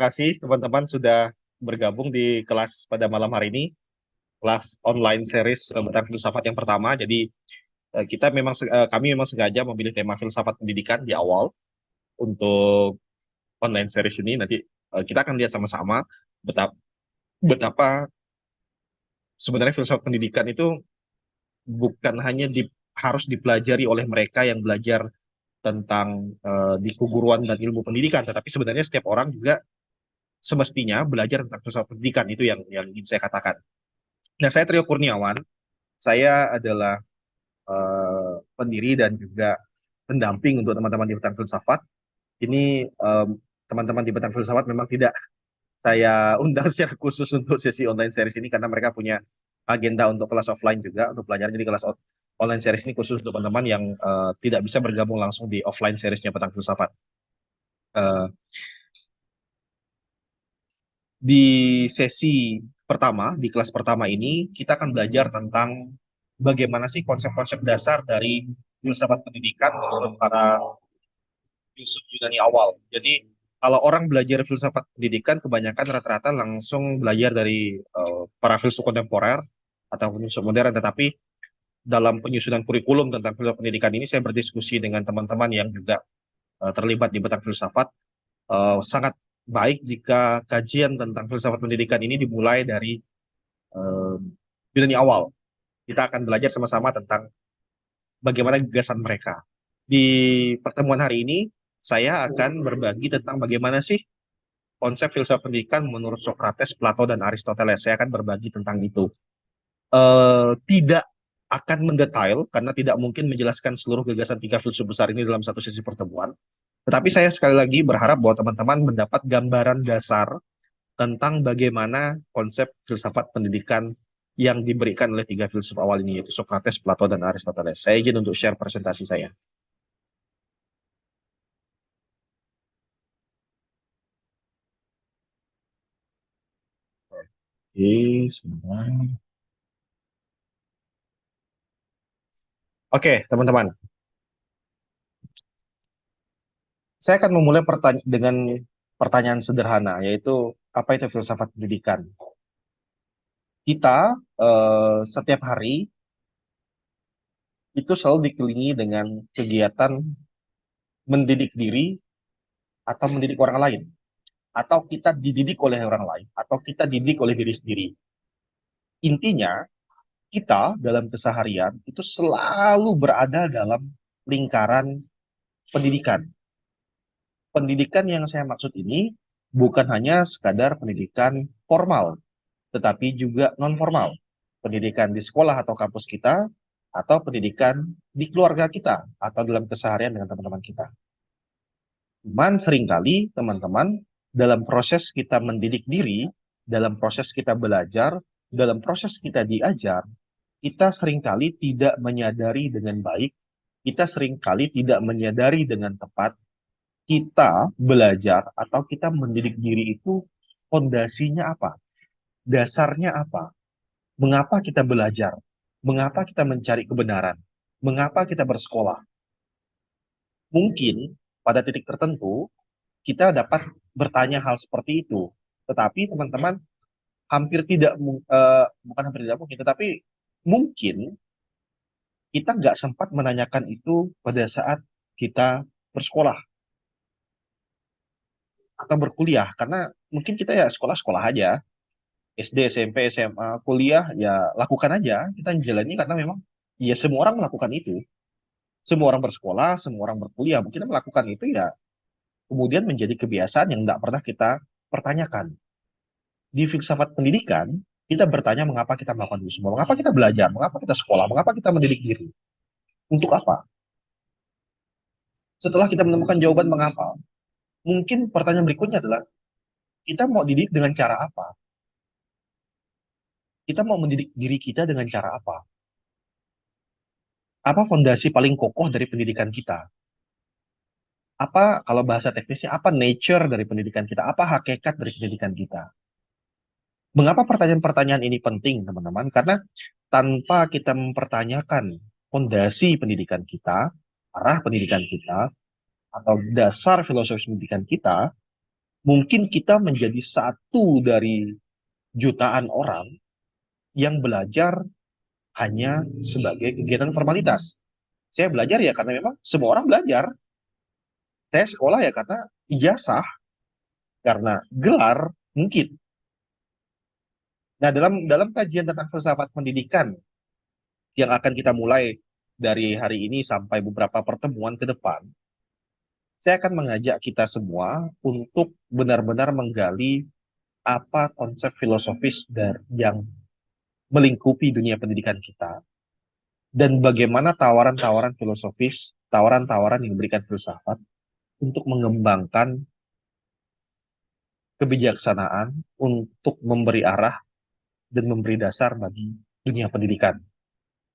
kasih teman-teman sudah bergabung di kelas pada malam hari ini, kelas online series tentang filsafat yang pertama. Jadi kami memang sengaja memilih tema filsafat pendidikan di awal untuk online series ini. Nanti kita akan lihat sama-sama betapa, betapa sebenarnya filsafat pendidikan itu bukan hanya harus dipelajari oleh mereka yang belajar tentang di keguruan dan ilmu pendidikan, tetapi sebenarnya setiap orang juga semestinya belajar tentang filsafat pendidikan. Itu yang ingin saya katakan. Nah, saya Trio Kurniawan. Saya adalah pendiri dan juga pendamping untuk teman-teman di Betang Filsafat. Ini teman-teman di Betang Filsafat memang tidak saya undang secara khusus untuk sesi online series ini karena mereka punya agenda untuk kelas offline juga untuk pelajaran. Jadi kelas online series ini khusus untuk teman-teman yang tidak bisa bergabung langsung di offline seriesnya Betang Filsafat. Eh, di sesi pertama, di kelas pertama ini, kita akan belajar tentang bagaimana sih konsep-konsep dasar dari filsafat pendidikan menurut para filsuf Yunani awal. Jadi, kalau orang belajar filsafat pendidikan, kebanyakan rata-rata langsung belajar dari para filsuf kontemporer atau filsuf modern, tetapi dalam penyusunan kurikulum tentang filsafat pendidikan ini, saya berdiskusi dengan teman-teman yang juga terlibat di bidang filsafat. Sangat baik jika kajian tentang filsafat pendidikan ini dimulai dari eh, Yunani awal. Kita akan belajar sama-sama tentang bagaimana gagasan mereka. Di pertemuan hari ini, saya akan berbagi tentang bagaimana sih konsep filsafat pendidikan menurut Socrates, Plato, dan Aristoteles. Saya akan berbagi tentang itu. Tidak akan mendetail, karena tidak mungkin menjelaskan seluruh gagasan tiga filsuf besar ini dalam satu sesi pertemuan. Tetapi saya sekali lagi berharap bahwa teman-teman mendapat gambaran dasar tentang bagaimana konsep filsafat pendidikan yang diberikan oleh tiga filsuf awal ini, yaitu Socrates, Plato, dan Aristoteles. Saya izin untuk share presentasi saya. Oke, sebentar. Oke, teman-teman. Saya akan memulai dengan pertanyaan sederhana, yaitu apa itu filsafat pendidikan? Kita setiap hari itu selalu dikelilingi dengan kegiatan mendidik diri atau mendidik orang lain, atau kita dididik oleh orang lain, atau kita didik oleh diri sendiri. Intinya, kita dalam keseharian itu selalu berada dalam lingkaran pendidikan. Pendidikan yang saya maksud ini bukan hanya sekadar pendidikan formal, tetapi juga non formal. Pendidikan di sekolah atau kampus kita, atau pendidikan di keluarga kita, atau dalam keseharian dengan teman-teman kita. Cuman seringkali teman-teman dalam proses kita mendidik diri, dalam proses kita belajar, dalam proses kita diajar, kita seringkali tidak menyadari dengan baik, kita seringkali tidak menyadari dengan tepat, kita belajar atau kita mendidik diri itu fondasinya apa, dasarnya apa, mengapa kita belajar, mengapa kita mencari kebenaran, mengapa kita bersekolah. Mungkin pada titik tertentu kita dapat bertanya hal seperti itu, tetapi teman-teman hampir tidak, bukan hampir tidak mungkin, tetapi mungkin kita nggak sempat menanyakan itu pada saat kita bersekolah atau berkuliah, karena mungkin kita ya sekolah-sekolah aja, SD, SMP, SMA, kuliah ya lakukan aja, kita jalani karena memang ya semua orang melakukan itu, semua orang bersekolah, semua orang berkuliah, mungkin melakukan itu ya kemudian menjadi kebiasaan yang nggak pernah kita pertanyakan. Di filsafat pendidikan, kita bertanya mengapa kita melakukan itu semua, mengapa kita belajar, mengapa kita sekolah, mengapa kita mendidik diri, untuk apa? Setelah kita menemukan jawaban mengapa, mungkin pertanyaan berikutnya adalah kita mau didik dengan cara apa? Kita mau mendidik diri kita dengan cara apa? Apa fondasi paling kokoh dari pendidikan kita? Apa, kalau bahasa teknisnya, apa nature dari pendidikan kita? Apa hakikat dari pendidikan kita? Mengapa pertanyaan-pertanyaan ini penting, teman-teman? Karena tanpa kita mempertanyakan fondasi pendidikan kita, arah pendidikan kita, atau dasar filosofis pendidikan kita, mungkin kita menjadi satu dari jutaan orang yang belajar hanya sebagai kegiatan formalitas. Saya belajar ya karena memang semua orang belajar. Saya sekolah ya karena ijazah, karena gelar mungkin. Nah, dalam kajian tentang filsafat pendidikan yang akan kita mulai dari hari ini sampai beberapa pertemuan ke depan, saya akan mengajak kita semua untuk benar-benar menggali apa konsep filosofis dari yang melingkupi dunia pendidikan kita, dan bagaimana tawaran-tawaran filosofis, tawaran-tawaran yang diberikan filsafat untuk mengembangkan kebijaksanaan, untuk memberi arah dan memberi dasar bagi dunia pendidikan.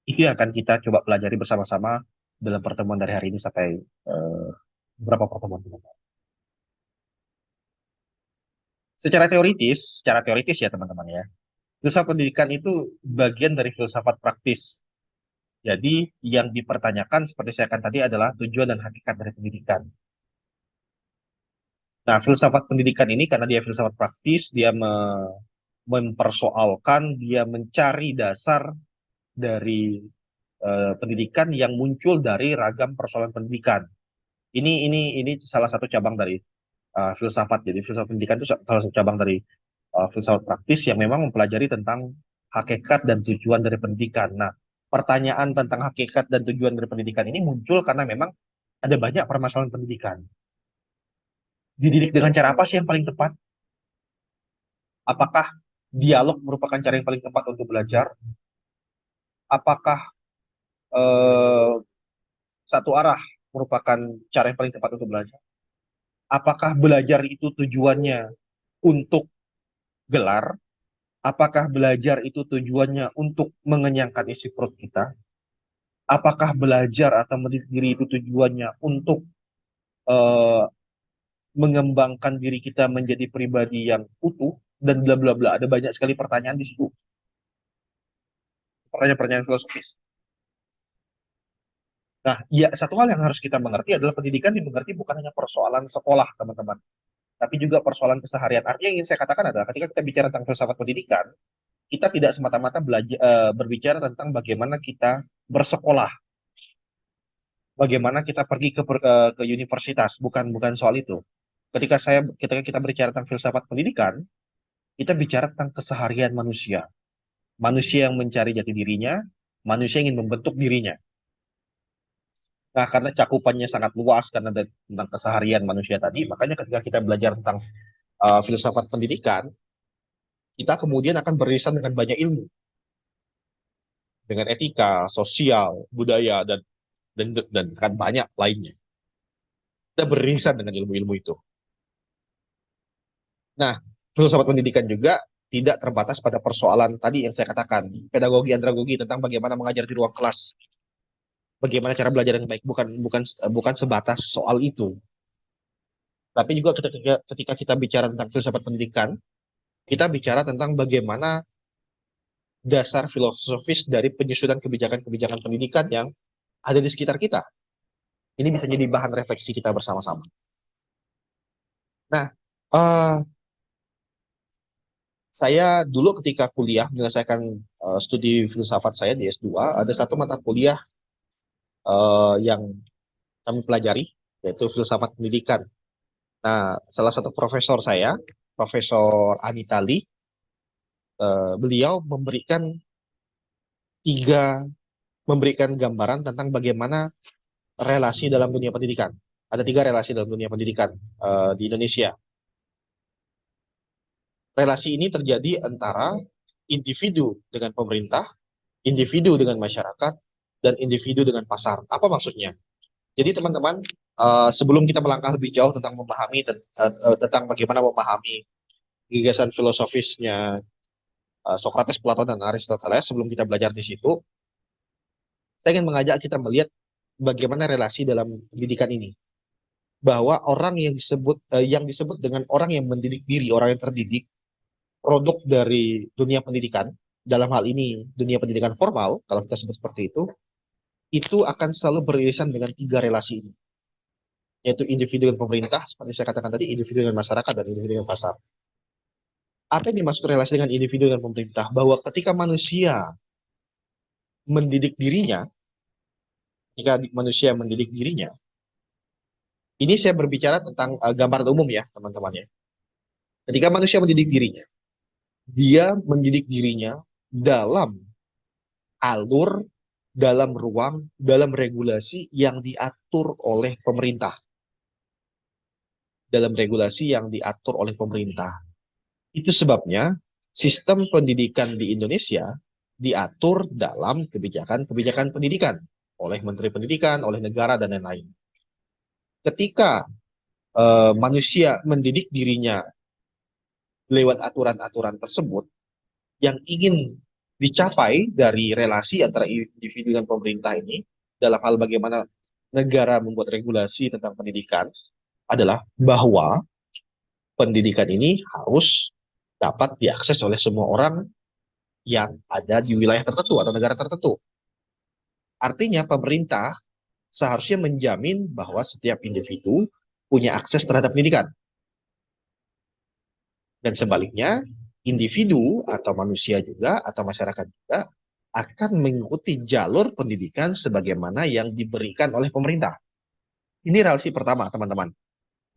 Itu yang akan kita coba pelajari bersama-sama dalam pertemuan dari hari ini sampai eh, beberapa pertemuan ke depan. Secara teoritis ya teman-teman ya, filsafat pendidikan itu bagian dari filsafat praktis. Jadi yang dipertanyakan seperti saya katakan tadi adalah tujuan dan hakikat dari pendidikan. Nah, filsafat pendidikan ini karena dia filsafat praktis, dia mempersoalkan, dia mencari dasar dari pendidikan yang muncul dari ragam persoalan pendidikan. Ini salah satu cabang dari filsafat. Jadi filsafat pendidikan itu salah satu cabang dari filsafat praktis yang memang mempelajari tentang hakikat dan tujuan dari pendidikan. Nah, pertanyaan tentang hakikat dan tujuan dari pendidikan ini muncul karena memang ada banyak permasalahan pendidikan. Dididik dengan cara apa sih yang paling tepat? Apakah dialog merupakan cara yang paling tepat untuk belajar? Apakah eh, satu arah merupakan cara yang paling tepat untuk belajar? Apakah belajar itu tujuannya untuk gelar? Apakah belajar itu tujuannya untuk mengenyangkan isi perut kita? Apakah belajar atau mendidik diri itu tujuannya untuk eh, mengembangkan diri kita menjadi pribadi yang utuh dan bla bla bla. Ada banyak sekali pertanyaan di situ, pertanyaan-pertanyaan filosofis. Nah, ya satu hal yang harus kita mengerti adalah pendidikan dimengerti bukan hanya persoalan sekolah, teman-teman, tapi juga persoalan keseharian. Artinya yang ingin saya katakan adalah ketika kita bicara tentang filsafat pendidikan, kita tidak semata-mata berbicara tentang bagaimana kita bersekolah, bagaimana kita pergi ke universitas, bukan bukan soal itu. Ketika kita berbicara tentang filsafat pendidikan, kita bicara tentang keseharian manusia. Manusia yang mencari jati dirinya, manusia yang ingin membentuk dirinya. Nah, karena cakupannya sangat luas karena tentang keseharian manusia tadi, makanya ketika kita belajar tentang filsafat pendidikan, kita kemudian akan beririsan dengan banyak ilmu, dengan etika, sosial, budaya, dan akan banyak lainnya. Kita beririsan dengan ilmu-ilmu itu. Nah, filsafat pendidikan juga tidak terbatas pada persoalan tadi yang saya katakan, pedagogi andragogi tentang bagaimana mengajar di ruang kelas, bagaimana cara belajar yang baik, bukan bukan bukan sebatas soal itu. Tapi juga ketika kita bicara tentang filsafat pendidikan, kita bicara tentang bagaimana dasar filosofis dari penyusunan kebijakan-kebijakan pendidikan yang ada di sekitar kita. Ini bisa jadi bahan refleksi kita bersama-sama. Nah, eh, saya dulu ketika kuliah menyelesaikan studi filsafat saya di S2, ada satu mata kuliah yang kami pelajari, yaitu filsafat pendidikan. Nah, salah satu profesor saya, Profesor Anitali, beliau tiga memberikan gambaran tentang bagaimana relasi dalam dunia pendidikan. Ada tiga relasi dalam dunia pendidikan di Indonesia. Relasi ini terjadi antara individu dengan pemerintah, individu dengan masyarakat, dan individu dengan pasar. Apa maksudnya? Jadi teman-teman, sebelum kita melangkah lebih jauh tentang tentang bagaimana memahami gagasan filosofisnya Socrates, Plato, dan Aristoteles, sebelum kita belajar di situ, saya ingin mengajak kita melihat bagaimana relasi dalam pendidikan ini. Bahwa orang yang disebut dengan orang yang mendidik diri, orang yang terdidik, produk dari dunia pendidikan, dalam hal ini dunia pendidikan formal, kalau kita sebut seperti itu akan selalu beririsan dengan tiga relasi ini. yaitu individu dan pemerintah, seperti saya katakan tadi, individu dan masyarakat, dan individu dan pasar. Apa yang dimaksud relasi dengan individu dan pemerintah? Bahwa ketika manusia mendidik dirinya, ketika manusia mendidik dirinya, ini saya berbicara tentang gambaran umum ya, teman-teman ya. Ketika manusia mendidik dirinya, dia mendidik dirinya dalam alur, dalam ruang, dalam regulasi yang diatur oleh pemerintah. Dalam regulasi yang diatur oleh pemerintah. Itu sebabnya sistem pendidikan di Indonesia diatur dalam kebijakan-kebijakan pendidikan oleh Menteri Pendidikan, oleh negara, dan lain-lain. Ketika manusia mendidik dirinya lewat aturan-aturan tersebut, yang ingin dicapai dari relasi antara individu dan pemerintah ini, dalam hal bagaimana negara membuat regulasi tentang pendidikan, adalah bahwa pendidikan ini harus dapat diakses oleh semua orang yang ada di wilayah tertentu atau negara tertentu. Artinya pemerintah seharusnya menjamin bahwa setiap individu punya akses terhadap pendidikan. Dan sebaliknya, individu atau manusia juga atau masyarakat juga akan mengikuti jalur pendidikan sebagaimana yang diberikan oleh pemerintah. Ini relasi pertama, teman-teman.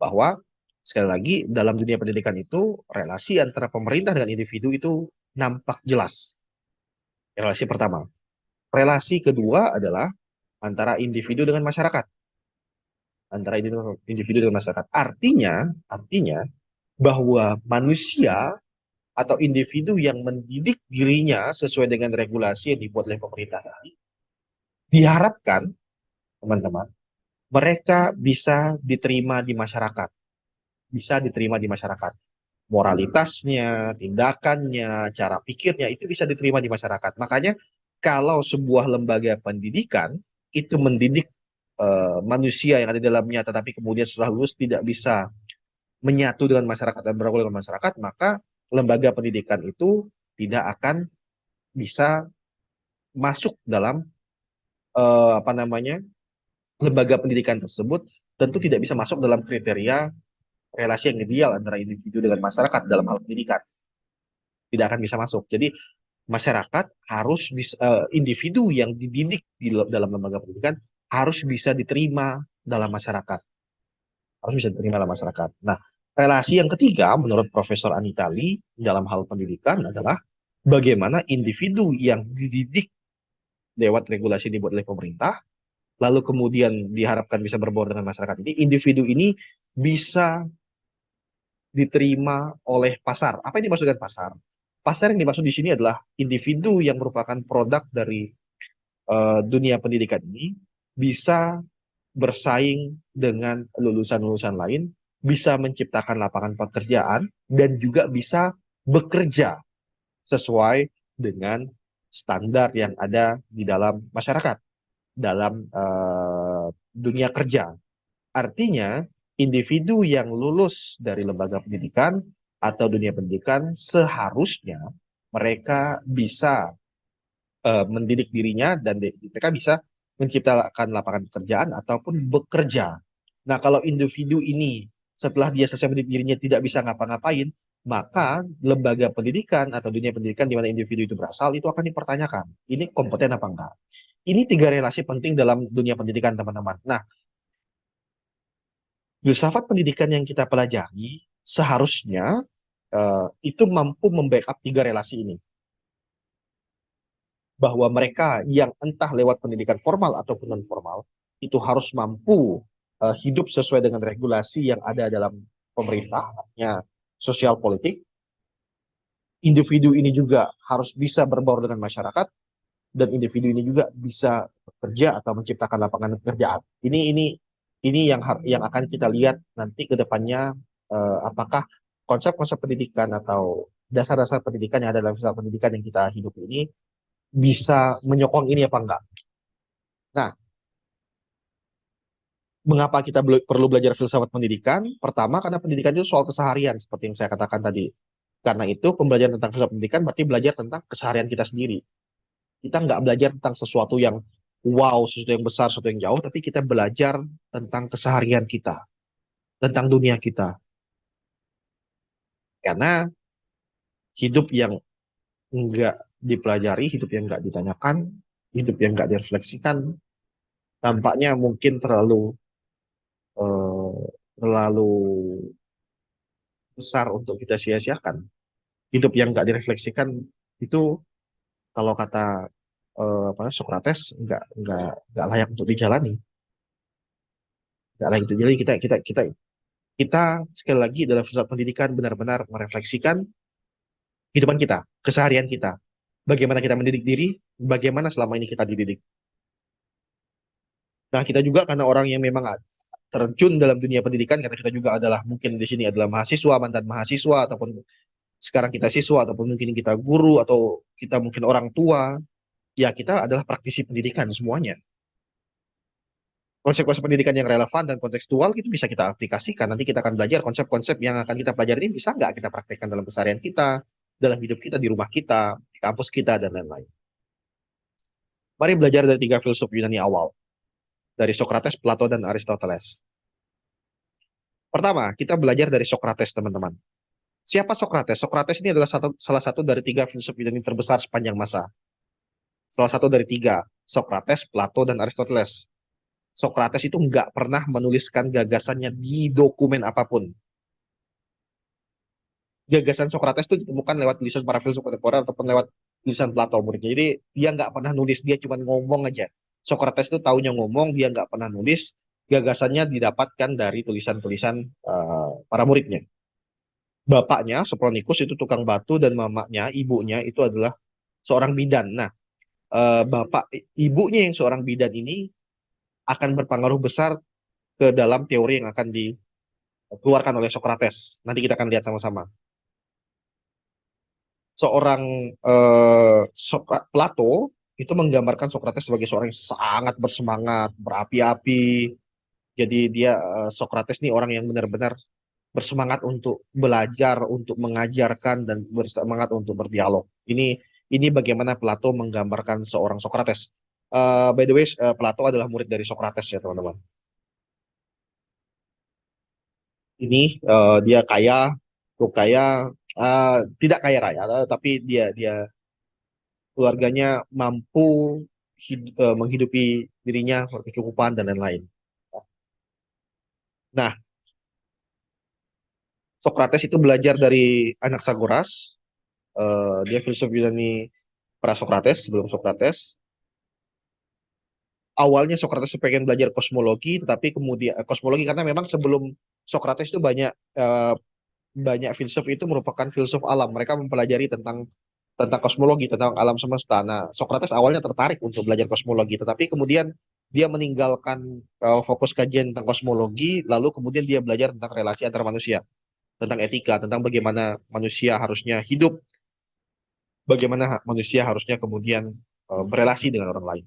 Bahwa sekali lagi dalam dunia pendidikan itu relasi antara pemerintah dengan individu itu nampak jelas. Relasi pertama. Relasi kedua adalah antara individu dengan masyarakat. Antara individu dengan masyarakat. Artinya bahwa manusia atau individu yang mendidik dirinya sesuai dengan regulasi yang dibuat oleh pemerintah tadi, diharapkan, teman-teman, mereka bisa diterima di masyarakat. Bisa diterima di masyarakat. Moralitasnya, tindakannya, cara pikirnya, itu bisa diterima di masyarakat. Makanya, kalau sebuah lembaga pendidikan itu mendidik manusia yang ada di dalamnya, tetapi kemudian setelah lulus tidak bisa menyatu dengan masyarakat dan bergaul dengan masyarakat, maka lembaga pendidikan itu tidak akan bisa masuk dalam apa namanya lembaga pendidikan tersebut, tentu tidak bisa masuk dalam kriteria relasi yang ideal antara individu dengan masyarakat dalam hal pendidikan, tidak akan bisa masuk. Jadi masyarakat harus bisa, individu yang dididik dalam lembaga pendidikan harus bisa diterima dalam masyarakat, harus bisa diterima dalam masyarakat. Nah, relasi yang ketiga menurut Profesor Anita Lee dalam hal pendidikan adalah bagaimana individu yang dididik lewat regulasi yang dibuat oleh pemerintah, lalu kemudian diharapkan bisa berbaur dengan masyarakat ini, individu ini bisa diterima oleh pasar. Apa yang dimaksud dengan pasar? Pasar yang dimaksud di sini adalah individu yang merupakan produk dari dunia pendidikan ini bisa bersaing dengan lulusan-lulusan lain, bisa menciptakan lapangan pekerjaan, dan juga bisa bekerja sesuai dengan standar yang ada di dalam masyarakat, dalam dunia kerja. Artinya, individu yang lulus dari lembaga pendidikan atau dunia pendidikan seharusnya mereka bisa mendidik dirinya dan mereka bisa menciptakan lapangan pekerjaan ataupun bekerja. Nah, kalau individu ini setelah dia selesai mendidik dirinya tidak bisa ngapa-ngapain, maka lembaga pendidikan atau dunia pendidikan di mana individu itu berasal itu akan dipertanyakan. Ini kompeten apa enggak? Ini tiga relasi penting dalam dunia pendidikan, teman-teman. Nah, filsafat pendidikan yang kita pelajari seharusnya itu mampu membackup tiga relasi ini. Bahwa mereka yang entah lewat pendidikan formal ataupun non formal itu harus mampu hidup sesuai dengan regulasi yang ada dalam pemerintahnya, sosial politik. Individu ini juga harus bisa berbaur dengan masyarakat, dan individu ini juga bisa bekerja atau menciptakan lapangan pekerjaan. Ini yang akan kita lihat nanti ke depannya, apakah konsep-konsep pendidikan atau dasar-dasar pendidikan yang ada dalam sistem pendidikan yang kita hidup ini bisa menyokong ini apa enggak. Nah, mengapa kita perlu belajar filsafat pendidikan? Pertama, karena pendidikan itu soal keseharian, seperti yang saya katakan tadi. Karena itu, pembelajaran tentang filsafat pendidikan berarti belajar tentang keseharian kita sendiri. Kita nggak belajar tentang sesuatu yang wow, sesuatu yang besar, sesuatu yang jauh, tapi kita belajar tentang keseharian kita, tentang dunia kita. Karena hidup yang enggak dipelajari, hidup yang enggak ditanyakan, hidup yang enggak direfleksikan, tampaknya mungkin terlalu besar untuk kita sia-siakan. Hidup yang enggak direfleksikan itu, kalau kata Socrates, enggak layak untuk dijalani, enggak layak untuk dijalani. Kita sekali lagi dalam filsafat pendidikan benar-benar merefleksikan kehidupan kita, keseharian kita, bagaimana kita mendidik diri, bagaimana selama ini kita dididik. Nah, kita juga karena orang yang memang terjun dalam dunia pendidikan, karena kita juga adalah mungkin di sini adalah mahasiswa, mantan mahasiswa, ataupun sekarang kita siswa, ataupun mungkin kita guru, atau kita mungkin orang tua, ya kita adalah praktisi pendidikan semuanya. Konsep-konsep pendidikan yang relevan dan kontekstual itu bisa kita aplikasikan. Nanti kita akan belajar konsep-konsep yang akan kita pelajari ini bisa nggak kita praktekkan dalam keseharian kita, dalam hidup kita, di rumah kita, di kampus kita, dan lain-lain. Mari belajar dari tiga filsuf Yunani awal, dari Socrates, Plato, dan Aristoteles. Pertama, kita belajar dari Socrates, teman-teman. Siapa Socrates? Socrates ini adalah salah satu dari tiga filsuf Yunani terbesar sepanjang masa. Salah satu dari tiga, Socrates, Plato, dan Aristoteles. Socrates itu nggak pernah menuliskan gagasannya di dokumen apapun. Gagasan Socrates itu ditemukan lewat tulisan para filsuf kontemporer ataupun lewat tulisan Plato muridnya. Jadi dia nggak pernah nulis, dia cuma ngomong aja. Socrates itu taunya ngomong, dia nggak pernah nulis. Gagasannya didapatkan dari tulisan-tulisan para muridnya. Bapaknya, Sopronikus, itu tukang batu, dan mamanya, ibunya, itu adalah seorang bidan. Nah, ibunya yang seorang bidan ini akan berpengaruh besar ke dalam teori yang akan dikeluarkan oleh Socrates. Nanti kita akan lihat sama-sama. Seorang Plato itu menggambarkan Socrates sebagai seorang yang sangat bersemangat, berapi-api. Jadi Socrates ini orang yang benar-benar bersemangat untuk belajar, untuk mengajarkan, dan bersemangat untuk berdialog. Ini bagaimana Plato menggambarkan seorang Socrates. By the way, Plato adalah murid dari Socrates ya, teman-teman. Ini dia kaya, cukup kaya, tidak kaya raya, tapi dia dia keluarganya mampu menghidupi dirinya, berkecukupan, dan lain-lain. Nah, Socrates itu belajar dari Anaxagoras, dia filsuf Yunani pra-Socrates, sebelum Socrates. Awalnya Socrates itu pengen belajar kosmologi, tetapi kemudian kosmologi karena memang sebelum Socrates itu banyak filsuf itu merupakan filsuf alam. Mereka mempelajari tentang kosmologi, tentang alam semesta. Nah, Socrates awalnya tertarik untuk belajar kosmologi, tetapi kemudian dia meninggalkan fokus kajian tentang kosmologi, lalu kemudian dia belajar tentang relasi antar manusia, tentang etika, tentang bagaimana manusia harusnya hidup, bagaimana manusia harusnya kemudian berelasi dengan orang lain.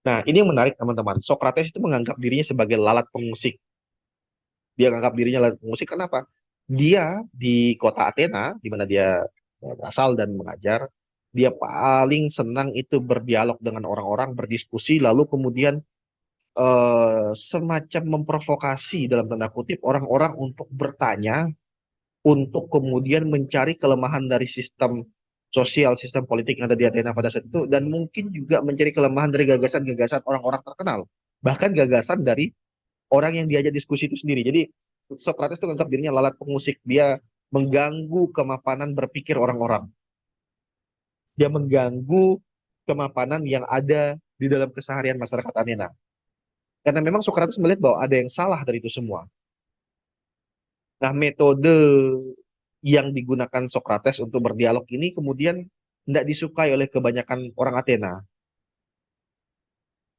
Nah, ini yang menarik, teman-teman. Socrates itu menganggap dirinya sebagai lalat pengusik. Dia menganggap dirinya lalat pengusik, kenapa? Dia di kota Athena, di mana dia berasal dan mengajar, dia paling senang itu berdialog dengan orang-orang, berdiskusi, lalu kemudian semacam memprovokasi dalam tanda kutip orang-orang untuk bertanya, untuk kemudian mencari kelemahan dari sistem sosial, sistem politik yang ada di Athena pada saat itu, dan mungkin juga mencari kelemahan dari gagasan-gagasan orang-orang terkenal, bahkan gagasan dari orang yang diajak diskusi itu sendiri. Jadi Socrates itu menganggap dirinya lalat pengusik, dia mengganggu kemapanan berpikir orang-orang, dia mengganggu kemapanan yang ada di dalam keseharian masyarakat Athena. Karena memang Socrates melihat bahwa ada yang salah dari itu semua. Nah, metode yang digunakan Socrates untuk berdialog ini kemudian tidak disukai oleh kebanyakan orang Athena.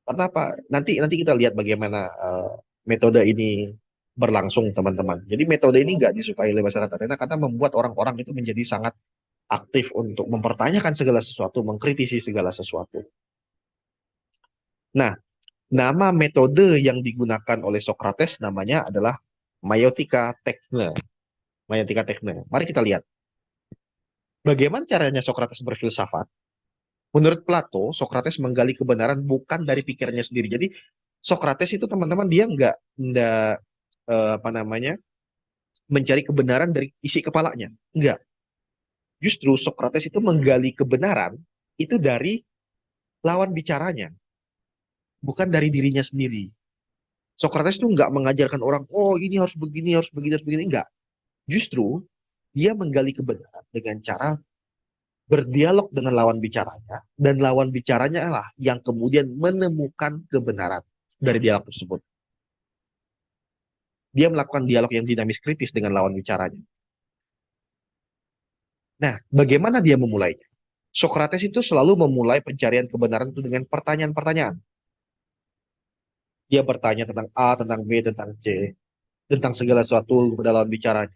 Karena apa? Nanti kita lihat bagaimana metode ini berlangsung, teman-teman. Jadi metode ini nggak disukai oleh masyarakat Athena karena membuat orang-orang itu menjadi sangat aktif untuk mempertanyakan segala sesuatu, mengkritisi segala sesuatu. Nah, nama metode yang digunakan oleh Socrates namanya adalah Maiotika Techne. Maiotika Techne. Mari kita lihat bagaimana caranya Socrates berfilsafat. Menurut Plato, Sokrates menggali kebenaran bukan dari pikirannya sendiri. Jadi Sokrates itu teman-teman dia nggak apa namanya mencari kebenaran dari isi kepalanya. Enggak. Justru Sokrates itu menggali kebenaran itu dari lawan bicaranya, bukan dari dirinya sendiri. Sokrates itu nggak mengajarkan orang, oh ini harus begini, harus begini, harus begini. Enggak. Justru dia menggali kebenaran dengan cara berdialog dengan lawan bicaranya, dan lawan bicaranya lah yang kemudian menemukan kebenaran dari dialog tersebut. Dia melakukan dialog yang dinamis kritis dengan lawan bicaranya. Nah, bagaimana dia memulainya? Sokrates itu selalu memulai pencarian kebenaran itu dengan pertanyaan-pertanyaan. Dia bertanya tentang A, tentang B, tentang C, tentang segala sesuatu kepada lawan bicaranya.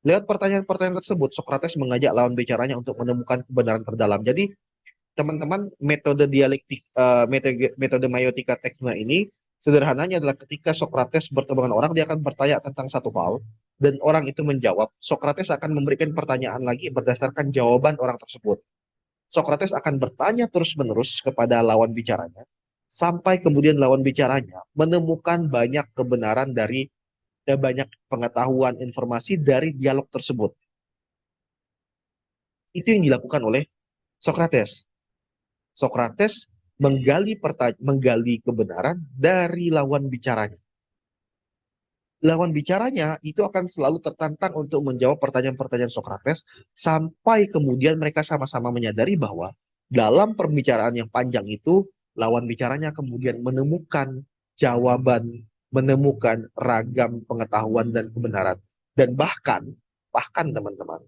Lewat pertanyaan-pertanyaan tersebut, Sokrates mengajak lawan bicaranya untuk menemukan kebenaran terdalam. Jadi, teman-teman, metode dialektik, metode maiotika tekna ini sederhananya adalah ketika Sokrates bertemu dengan orang, dia akan bertanya tentang satu hal, dan orang itu menjawab. Sokrates akan memberikan pertanyaan lagi berdasarkan jawaban orang tersebut. Sokrates akan bertanya terus-menerus kepada lawan bicaranya, sampai kemudian lawan bicaranya menemukan banyak kebenaran dari dan banyak pengetahuan informasi dari dialog tersebut. Itu yang dilakukan oleh Sokrates. Sokrates menggali kebenaran dari lawan bicaranya. Lawan bicaranya itu akan selalu tertantang untuk menjawab pertanyaan-pertanyaan Sokrates sampai kemudian mereka sama-sama menyadari bahwa dalam pembicaraan yang panjang itu lawan bicaranya kemudian menemukan jawaban, menemukan ragam pengetahuan dan kebenaran. Dan bahkan teman-teman,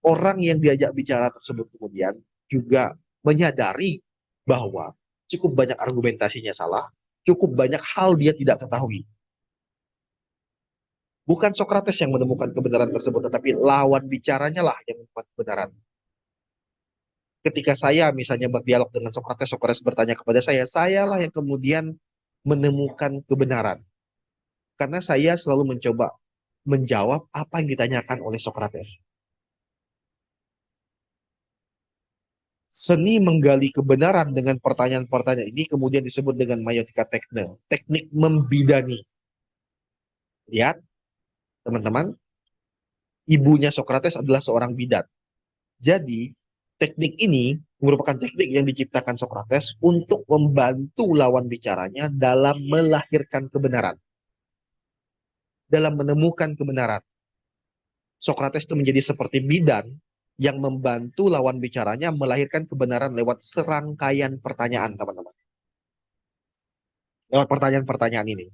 orang yang diajak bicara tersebut kemudian juga menyadari bahwa cukup banyak argumentasinya salah, cukup banyak hal dia tidak ketahui. Bukan Sokrates yang menemukan kebenaran tersebut, tetapi lawan bicaranya lah yang menemukan kebenaran. Ketika saya misalnya berdialog dengan Sokrates, Sokrates bertanya kepada saya lah yang kemudian menemukan kebenaran. Karena saya selalu mencoba menjawab apa yang ditanyakan oleh Sokrates. Seni menggali kebenaran dengan pertanyaan-pertanyaan ini kemudian disebut dengan maiotika tekne, teknik membidani. Lihat, teman-teman, ibunya Sokrates adalah seorang bidan. Jadi, teknik ini merupakan teknik yang diciptakan Sokrates untuk membantu lawan bicaranya dalam melahirkan kebenaran, dalam menemukan kebenaran. Sokrates itu menjadi seperti bidan yang membantu lawan bicaranya melahirkan kebenaran lewat serangkaian pertanyaan, teman-teman. Lewat pertanyaan-pertanyaan ini.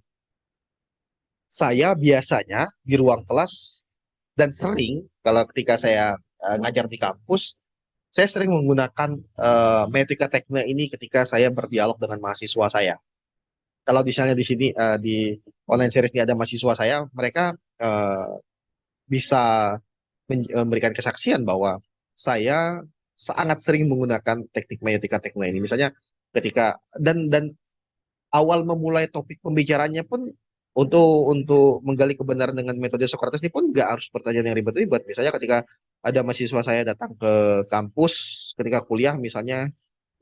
Saya biasanya di ruang kelas dan sering kalau ketika saya ngajar di kampus, saya sering menggunakan metode teknik ini ketika saya berdialog dengan mahasiswa saya. Kalau misalnya di sini di online series ini ada mahasiswa saya, mereka bisa memberikan kesaksian bahwa saya sangat sering menggunakan teknik maiotika teknik ini. Misalnya ketika dan awal memulai topik pembicaranya pun untuk menggali kebenaran dengan metode Socrates ini pun nggak harus pertanyaan yang ribet-ribet. Misalnya ketika ada mahasiswa saya datang ke kampus ketika kuliah, misalnya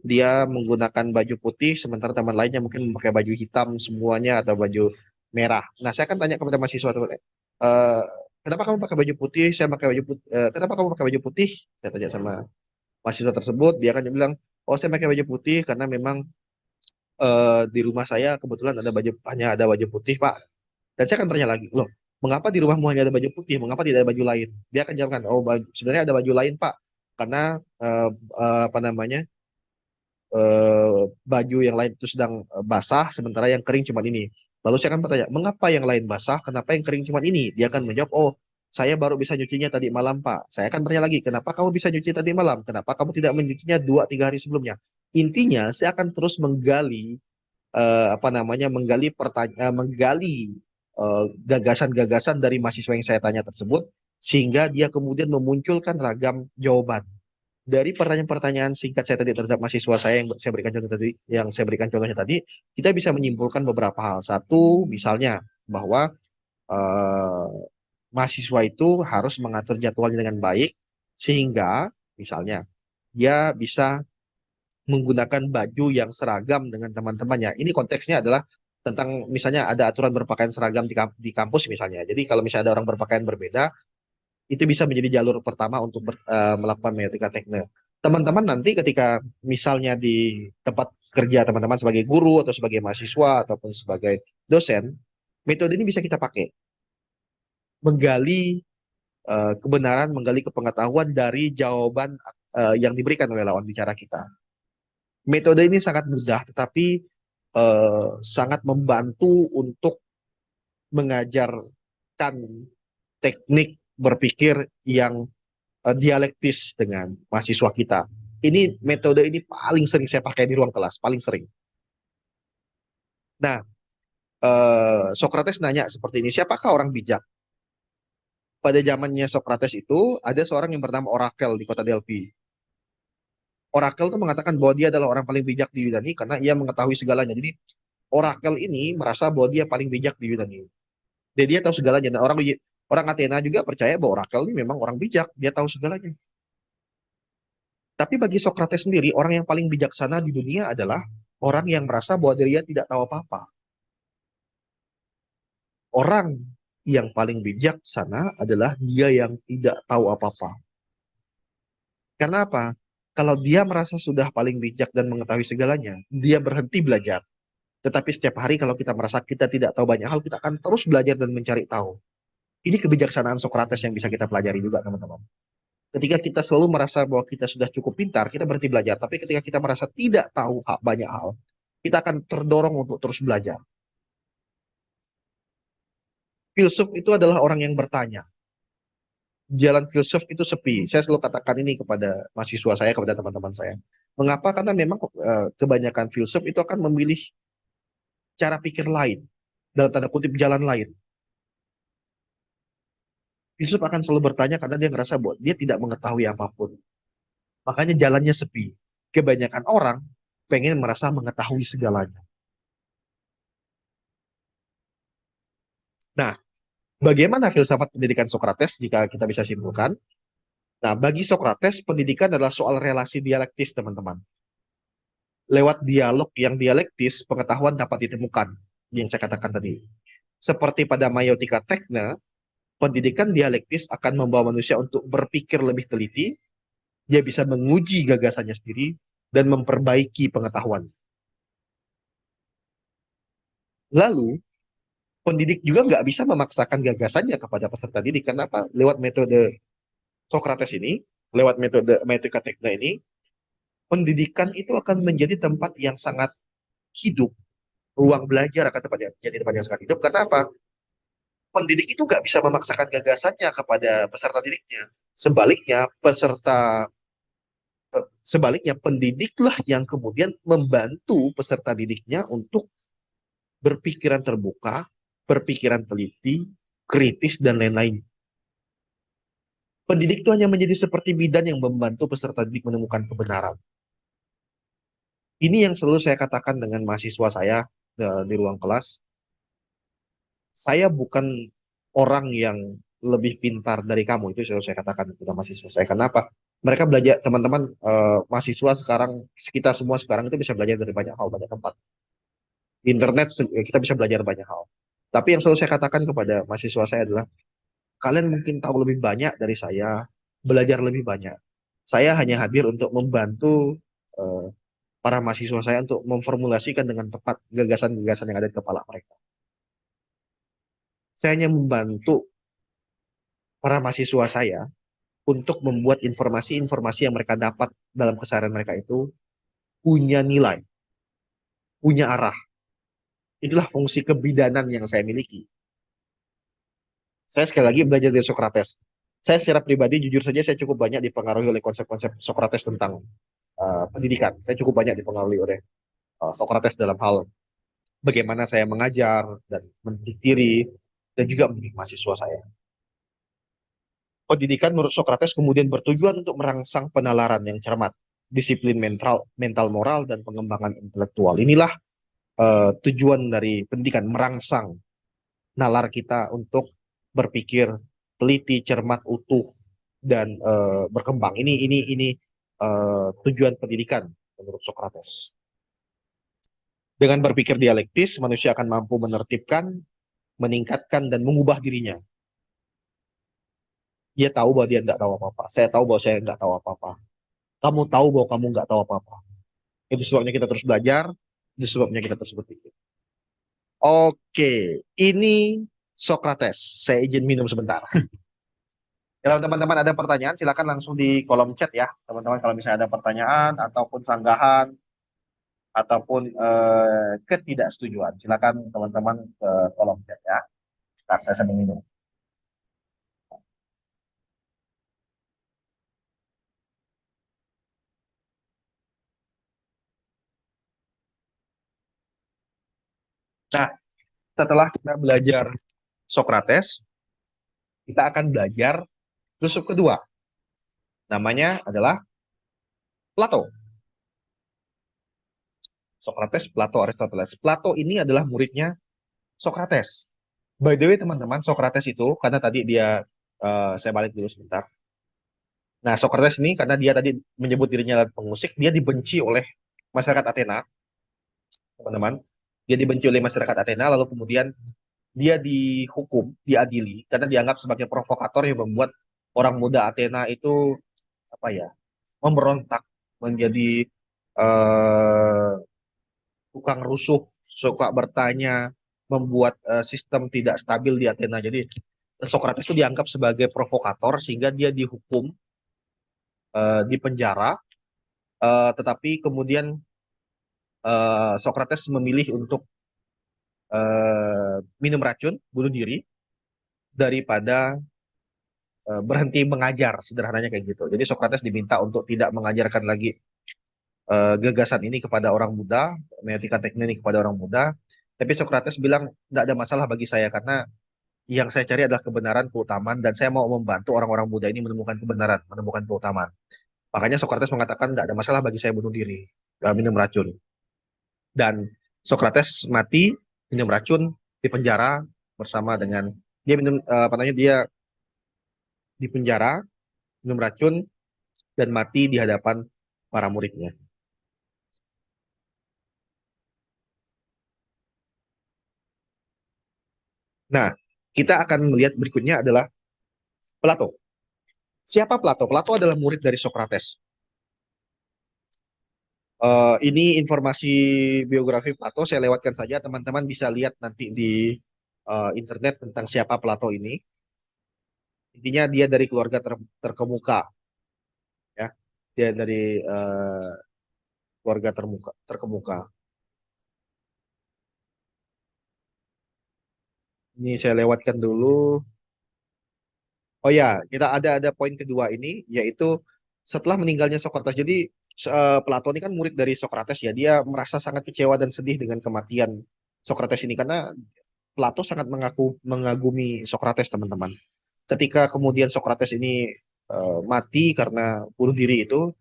dia menggunakan baju putih, sementara teman lainnya mungkin memakai baju hitam semuanya atau baju merah. Nah, saya akan tanya kepada mahasiswa teman, eh, kenapa kamu pakai baju putih? Saya pakai baju putih. Kenapa kamu pakai baju putih? Saya tanya sama mahasiswa tersebut, dia akan bilang, oh saya pakai baju putih karena memang di rumah saya kebetulan hanya ada baju putih, Pak. Dan saya akan tanya lagi, loh, mengapa di rumahmu hanya ada baju putih? Mengapa tidak ada baju lain? Dia akan jawabkan, oh sebenarnya ada baju lain, Pak. Karena apa namanya baju yang lain itu sedang basah, sementara yang kering cuma ini. Lalu saya akan bertanya, mengapa yang lain basah? Kenapa yang kering cuma ini? Dia akan menjawab, oh saya baru bisa nyucinya tadi malam, Pak. Saya akan bertanya lagi, kenapa kamu bisa nyuci tadi malam? Kenapa kamu tidak menyucinya 2-3 hari sebelumnya? Intinya, saya akan terus menggali apa namanya menggali gagasan-gagasan dari mahasiswa yang saya tanya tersebut sehingga dia kemudian memunculkan ragam jawaban dari pertanyaan-pertanyaan singkat saya tadi terhadap mahasiswa saya yang saya berikan contohnya tadi kita bisa menyimpulkan beberapa hal. Satu misalnya bahwa eh, mahasiswa itu harus mengatur jadwalnya dengan baik sehingga misalnya dia bisa menggunakan baju yang seragam dengan teman-temannya. Ini konteksnya adalah tentang misalnya ada aturan berpakaian seragam di kampus misalnya. Jadi kalau misalnya ada orang berpakaian berbeda, itu bisa menjadi jalur pertama untuk melakukan meiotika tekne. Teman-teman nanti ketika misalnya di tempat kerja teman-teman sebagai guru atau sebagai mahasiswa ataupun sebagai dosen, metode ini bisa kita pakai menggali kebenaran, menggali kepengetahuan dari jawaban yang diberikan oleh lawan bicara kita. Metode ini sangat mudah, tetapi sangat membantu untuk mengajarkan teknik berpikir yang dialektis dengan mahasiswa kita. Ini metode ini paling sering saya pakai di ruang kelas, paling sering. Nah, Socrates nanya seperti ini, siapakah orang bijak? Pada zamannya Socrates itu ada seorang yang bernama Orakel di kota Delphi. Orakel itu mengatakan bahwa dia adalah orang paling bijak di Yunani karena ia mengetahui segalanya. Jadi Orakel ini merasa bahwa dia paling bijak di Yunani. Jadi dia tahu segalanya. Dan orang orang Athena juga percaya bahwa Orakel ini memang orang bijak, dia tahu segalanya. Tapi bagi Socrates sendiri, orang yang paling bijaksana di dunia adalah orang yang merasa bahwa dirinya tidak tahu apa-apa. Orang yang paling bijaksana adalah dia yang tidak tahu apa-apa. Karena apa? Kalau dia merasa sudah paling bijak dan mengetahui segalanya, dia berhenti belajar. Tetapi setiap hari kalau kita merasa kita tidak tahu banyak hal, kita akan terus belajar dan mencari tahu. Ini kebijaksanaan Socrates yang bisa kita pelajari juga, teman-teman. Ketika kita selalu merasa bahwa kita sudah cukup pintar, kita berhenti belajar. Tapi ketika kita merasa tidak tahu banyak hal, kita akan terdorong untuk terus belajar. Filsuf itu adalah orang yang bertanya. Jalan filsuf itu sepi. Saya selalu katakan ini kepada mahasiswa saya, kepada teman-teman saya. Mengapa? Karena memang kebanyakan filsuf itu akan memilih cara pikir lain, dalam tanda kutip jalan lain. Filsuf akan selalu bertanya karena dia ngerasa bahwa dia tidak mengetahui apapun. Makanya jalannya sepi. Kebanyakan orang pengen merasa mengetahui segalanya. Nah, bagaimana filsafat pendidikan Socrates jika kita bisa simpulkan? Nah, bagi Socrates, pendidikan adalah soal relasi dialektis, teman-teman. Lewat dialog yang dialektis, pengetahuan dapat ditemukan, yang saya katakan tadi. Seperti pada Maiotika Tekne, pendidikan dialektis akan membawa manusia untuk berpikir lebih teliti, dia bisa menguji gagasannya sendiri, dan memperbaiki pengetahuan. Lalu, pendidik juga nggak bisa memaksakan gagasannya kepada peserta didik. Kenapa? Lewat metode Socrates ini, lewat metode Maiotika Tekne ini, pendidikan itu akan menjadi tempat yang sangat hidup, ruang belajar akan jadi tempat yang sangat hidup. Karena apa? Pendidik itu nggak bisa memaksakan gagasannya kepada peserta didiknya. Sebaliknya, sebaliknya pendidiklah yang kemudian membantu peserta didiknya untuk berpikiran terbuka, berpikiran teliti, kritis, dan lain-lain. Pendidik itu hanya menjadi seperti bidan yang membantu peserta didik menemukan kebenaran. Ini yang selalu saya katakan dengan mahasiswa saya di ruang kelas. Saya bukan orang yang lebih pintar dari kamu, itu selalu saya katakan kepada mahasiswa saya. Kenapa? Mereka belajar, teman-teman mahasiswa sekarang, kita semua sekarang itu bisa belajar dari banyak hal, banyak tempat. Internet, kita bisa belajar banyak hal. Tapi yang selalu saya katakan kepada mahasiswa saya adalah, kalian mungkin tahu lebih banyak dari saya, belajar lebih banyak. Saya hanya hadir untuk membantu eh, para mahasiswa saya untuk memformulasikan dengan tepat gagasan-gagasan yang ada di kepala mereka. Saya hanya membantu para mahasiswa saya untuk membuat informasi-informasi yang mereka dapat dalam keseharian mereka itu punya nilai, punya arah. Itulah fungsi kebidanan yang saya miliki. Saya sekali lagi belajar dari Socrates. Saya secara pribadi, jujur saja, saya cukup banyak dipengaruhi oleh konsep-konsep Socrates tentang pendidikan. Saya cukup banyak dipengaruhi oleh Socrates dalam hal bagaimana saya mengajar dan mendidik diri, dan juga mendidik mahasiswa saya. Pendidikan menurut Socrates kemudian bertujuan untuk merangsang penalaran yang cermat, disiplin mental moral, dan pengembangan intelektual. Inilah tujuan dari pendidikan, merangsang nalar kita untuk berpikir teliti, cermat, utuh, dan berkembang. Ini tujuan pendidikan menurut Socrates. Dengan berpikir dialektis, manusia akan mampu menertibkan, meningkatkan, dan mengubah dirinya. Dia tahu bahwa dia nggak tahu apa-apa. Saya tahu bahwa saya nggak tahu apa-apa. Kamu tahu bahwa kamu nggak tahu apa-apa. Itu sebabnya kita terus belajar. Itu sebabnya kita terus berpikir. Oke, ini Socrates. Saya izin minum sebentar. Kalau teman-teman ada pertanyaan, silakan langsung di kolom chat ya. Teman-teman kalau misalnya ada pertanyaan ataupun sanggahan ataupun ketidaksetujuan, silakan teman-teman ke kolom chat ya. Ntar saya sambil minum. Nah, setelah kita belajar Socrates, kita akan belajar filsuf kedua. Namanya adalah Plato. Socrates, Plato, Aristoteles. Plato ini adalah muridnya Socrates. By the way, teman-teman, Socrates itu, karena tadi dia, saya balik dulu sebentar. Nah, Socrates ini, karena dia tadi menyebut dirinya adalah pengusik, dia dibenci oleh masyarakat Athena, teman-teman. Dia dibenci oleh masyarakat Athena, lalu kemudian dia dihukum, diadili, karena dianggap sebagai provokator yang membuat orang muda Athena itu, apa ya, memberontak, menjadi eh, tukang rusuh, suka bertanya, membuat sistem tidak stabil di Athena. Jadi Socrates itu dianggap sebagai provokator sehingga dia dihukum di penjara, tetapi kemudian Socrates memilih untuk minum racun, bunuh diri daripada berhenti mengajar, sederhananya kayak gitu. Jadi Socrates diminta untuk tidak mengajarkan lagi gagasan ini kepada orang muda, meyakinkan teknik ini kepada orang muda. Tapi Socrates bilang tidak ada masalah bagi saya karena yang saya cari adalah kebenaran, keutamaan, dan saya mau membantu orang-orang muda ini menemukan kebenaran, menemukan keutamaan. Makanya Socrates mengatakan tidak ada masalah bagi saya bunuh diri, minum racun. Dan Socrates mati minum racun di penjara bersama dengan dia minum apa namanya dia di penjara minum racun dan mati di hadapan para muridnya. Nah, kita akan melihat berikutnya adalah Plato. Siapa Plato? Plato adalah murid dari Socrates. Ini informasi biografi Plato saya lewatkan saja, teman-teman bisa lihat nanti di internet tentang siapa Plato ini. Intinya dia dari keluarga terkemuka, ya. Dia dari keluarga terkemuka. Ini saya lewatkan dulu. Oh ya, kita ada poin kedua ini, yaitu setelah meninggalnya Socrates. Jadi Plato ini kan murid dari Socrates ya. Dia merasa sangat kecewa dan sedih dengan kematian Socrates ini karena Plato sangat mengagumi Socrates, teman-teman. Ketika kemudian Socrates ini mati karena bunuh diri itu,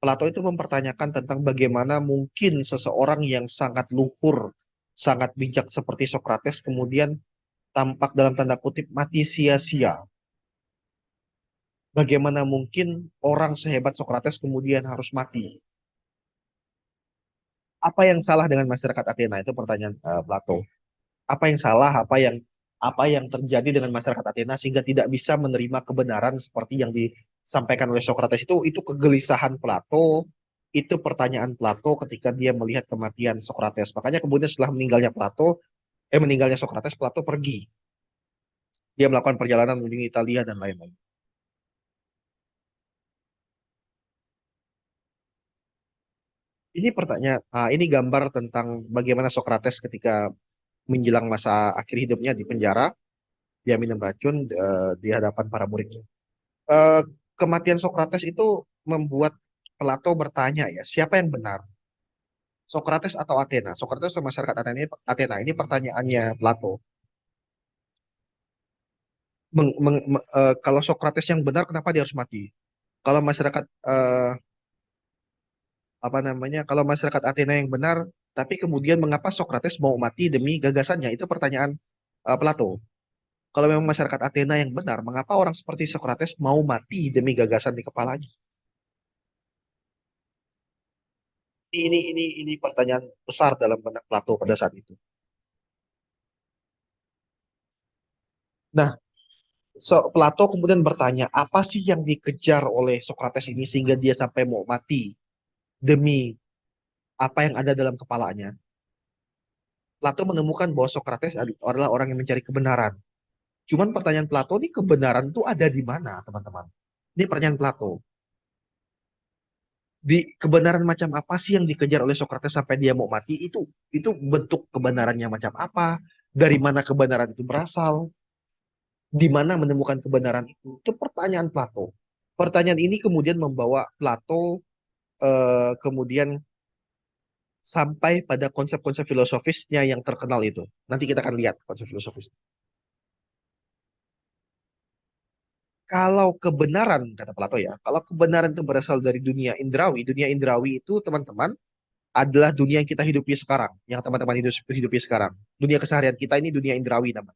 Plato itu mempertanyakan tentang bagaimana mungkin seseorang yang sangat luhur, sangat bijak seperti Socrates kemudian tampak dalam tanda kutip mati sia-sia. Bagaimana mungkin orang sehebat Socrates kemudian harus mati? Apa yang salah dengan masyarakat Athena? Itu pertanyaan Plato. Apa yang salah? Apa yang terjadi dengan masyarakat Athena sehingga tidak bisa menerima kebenaran seperti yang disampaikan oleh Socrates itu kegelisahan Plato, itu pertanyaan Plato ketika dia melihat kematian Socrates. Makanya kemudian setelah meninggalnya Socrates, Plato pergi. Dia melakukan perjalanan menuju Italia dan lain-lain. Ini pertanyaan, ini gambar tentang bagaimana Socrates ketika menjelang masa akhir hidupnya di penjara, dia minum racun di hadapan para muridnya. Eh, Kematian Socrates itu membuat Plato bertanya ya, siapa yang benar? Socrates atau Athena? Socrates atau masyarakat Athena? Ini pertanyaannya Plato. Kalau Socrates yang benar, kenapa dia harus mati? Kalau masyarakat apa namanya? Kalau masyarakat Athena yang benar, tapi kemudian mengapa Socrates mau mati demi gagasannya? Itu pertanyaan Plato. Kalau memang masyarakat Athena yang benar, mengapa orang seperti Socrates mau mati demi gagasan di kepalanya? Ini pertanyaan besar dalam benak Plato pada saat itu. Nah, Plato kemudian bertanya, apa sih yang dikejar oleh Socrates ini sehingga dia sampai mau mati demi apa yang ada dalam kepalanya? Plato menemukan bahwa Socrates adalah orang yang mencari kebenaran. Cuman pertanyaan Plato ini kebenaran itu ada di mana, teman-teman? Ini pertanyaan Plato. Di kebenaran macam apa sih yang dikejar oleh Socrates sampai dia mau mati? Itu bentuk kebenarannya macam apa? Dari mana kebenaran itu berasal? Di mana menemukan kebenaran itu? Itu pertanyaan Plato. Pertanyaan ini kemudian membawa Plato kemudian sampai pada konsep-konsep filosofisnya yang terkenal itu. Nanti kita akan lihat konsep filosofis. Kalau kebenaran, kata Plato ya, kalau kebenaran itu berasal dari dunia indrawi itu teman-teman adalah dunia yang kita hidupi sekarang, yang teman-teman hidupi sekarang. Dunia keseharian kita ini dunia indrawi namanya.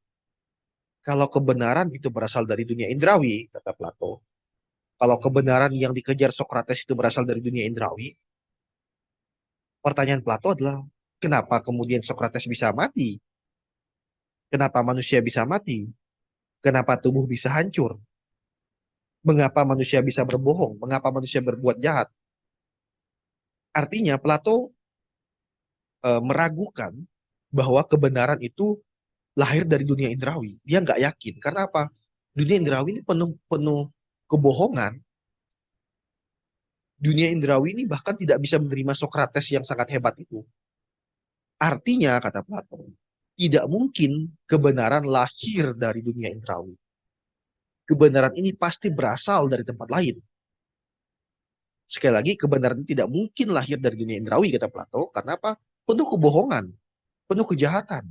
Kalau kebenaran itu berasal dari dunia indrawi, kata Plato, kalau kebenaran yang dikejar Socrates itu berasal dari dunia indrawi, pertanyaan Plato adalah, kenapa kemudian Socrates bisa mati? Kenapa manusia bisa mati? Kenapa tubuh bisa hancur? Mengapa manusia bisa berbohong? Mengapa manusia berbuat jahat? Artinya Plato meragukan bahwa kebenaran itu lahir dari dunia indrawi. Dia nggak yakin. Karena apa? Dunia indrawi ini penuh penuh kebohongan. Dunia indrawi ini bahkan tidak bisa menerima Socrates yang sangat hebat itu. Artinya, kata Plato, tidak mungkin kebenaran lahir dari dunia indrawi. Kebenaran ini pasti berasal dari tempat lain. Sekali lagi, kebenaran ini tidak mungkin lahir dari dunia indrawi, kata Plato. Karena apa? Penuh kebohongan, penuh kejahatan,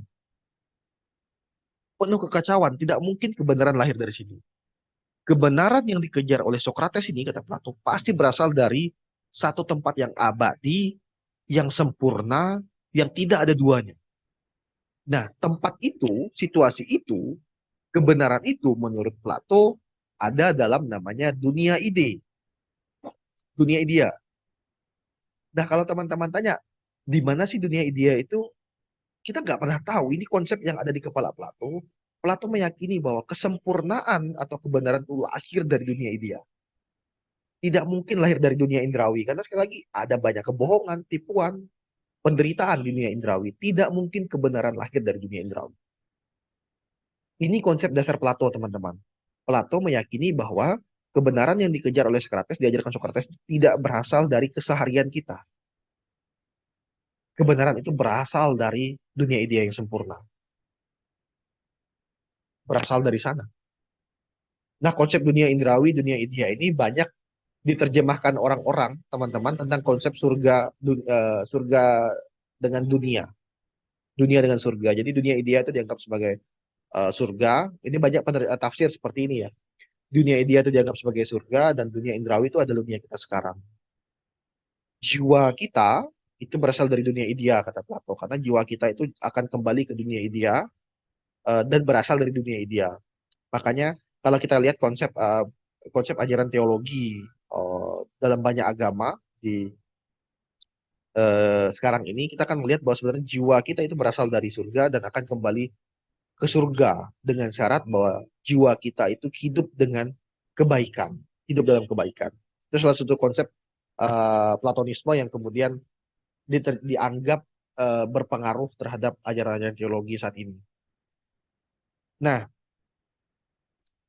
penuh kekacauan. Tidak mungkin kebenaran lahir dari sini. Kebenaran yang dikejar oleh Socrates ini, kata Plato, pasti berasal dari satu tempat yang abadi, yang sempurna, yang tidak ada duanya. Nah, tempat itu, situasi itu, kebenaran itu menurut Plato ada dalam namanya dunia ide, dunia idea. Nah, kalau teman-teman tanya, di mana sih dunia idea itu? Kita nggak pernah tahu. Ini konsep yang ada di kepala Plato. Plato meyakini bahwa kesempurnaan atau kebenaran itu lahir dari dunia idea. Tidak mungkin lahir dari dunia indrawi. Karena sekali lagi, ada banyak kebohongan, tipuan, penderitaan di dunia indrawi. Tidak mungkin kebenaran lahir dari dunia indrawi. Ini konsep dasar Plato, teman-teman. Plato meyakini bahwa kebenaran yang dikejar oleh Socrates, diajarkan Socrates, tidak berasal dari keseharian kita. Kebenaran itu berasal dari dunia ide yang sempurna. Berasal dari sana. Nah, konsep dunia indrawi, dunia idea ini banyak diterjemahkan orang-orang, teman-teman, tentang konsep surga dengan dunia. Dunia dengan surga. Jadi dunia idea itu dianggap sebagai surga. Ini banyak tafsir seperti ini ya. Dunia idea itu dianggap sebagai surga dan dunia indrawi itu adalah dunia kita sekarang. Jiwa kita itu berasal dari dunia idea kata Plato karena jiwa kita itu akan kembali ke dunia idea dan berasal dari dunia idea. Makanya kalau kita lihat konsep ajaran teologi dalam banyak agama di sekarang ini kita akan melihat bahwa sebenarnya jiwa kita itu berasal dari surga dan akan kembali ke surga dengan syarat bahwa jiwa kita itu hidup dengan kebaikan, hidup dalam kebaikan. Itu salah satu konsep Platonisme yang kemudian dianggap berpengaruh terhadap ajaran-ajaran teologi saat ini. Nah,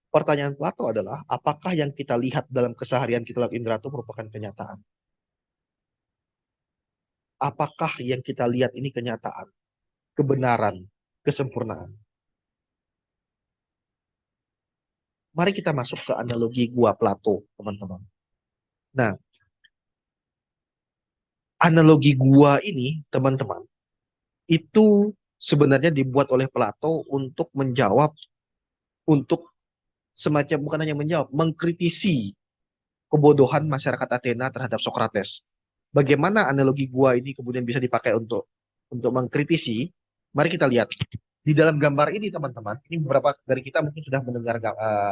pertanyaan Plato adalah apakah yang kita lihat dalam keseharian kita lewat indera itu merupakan kenyataan? Apakah yang kita lihat ini kenyataan, kebenaran, kesempurnaan? Mari kita masuk ke analogi gua Plato, teman-teman. Nah, analogi gua ini, teman-teman, itu sebenarnya dibuat oleh Plato untuk menjawab, untuk semacam bukan hanya menjawab, mengkritisi kebodohan masyarakat Athena terhadap Socrates. Bagaimana analogi gua ini kemudian bisa dipakai untuk mengkritisi? Mari kita lihat. Di dalam gambar ini, teman-teman, ini beberapa dari kita mungkin sudah mendengar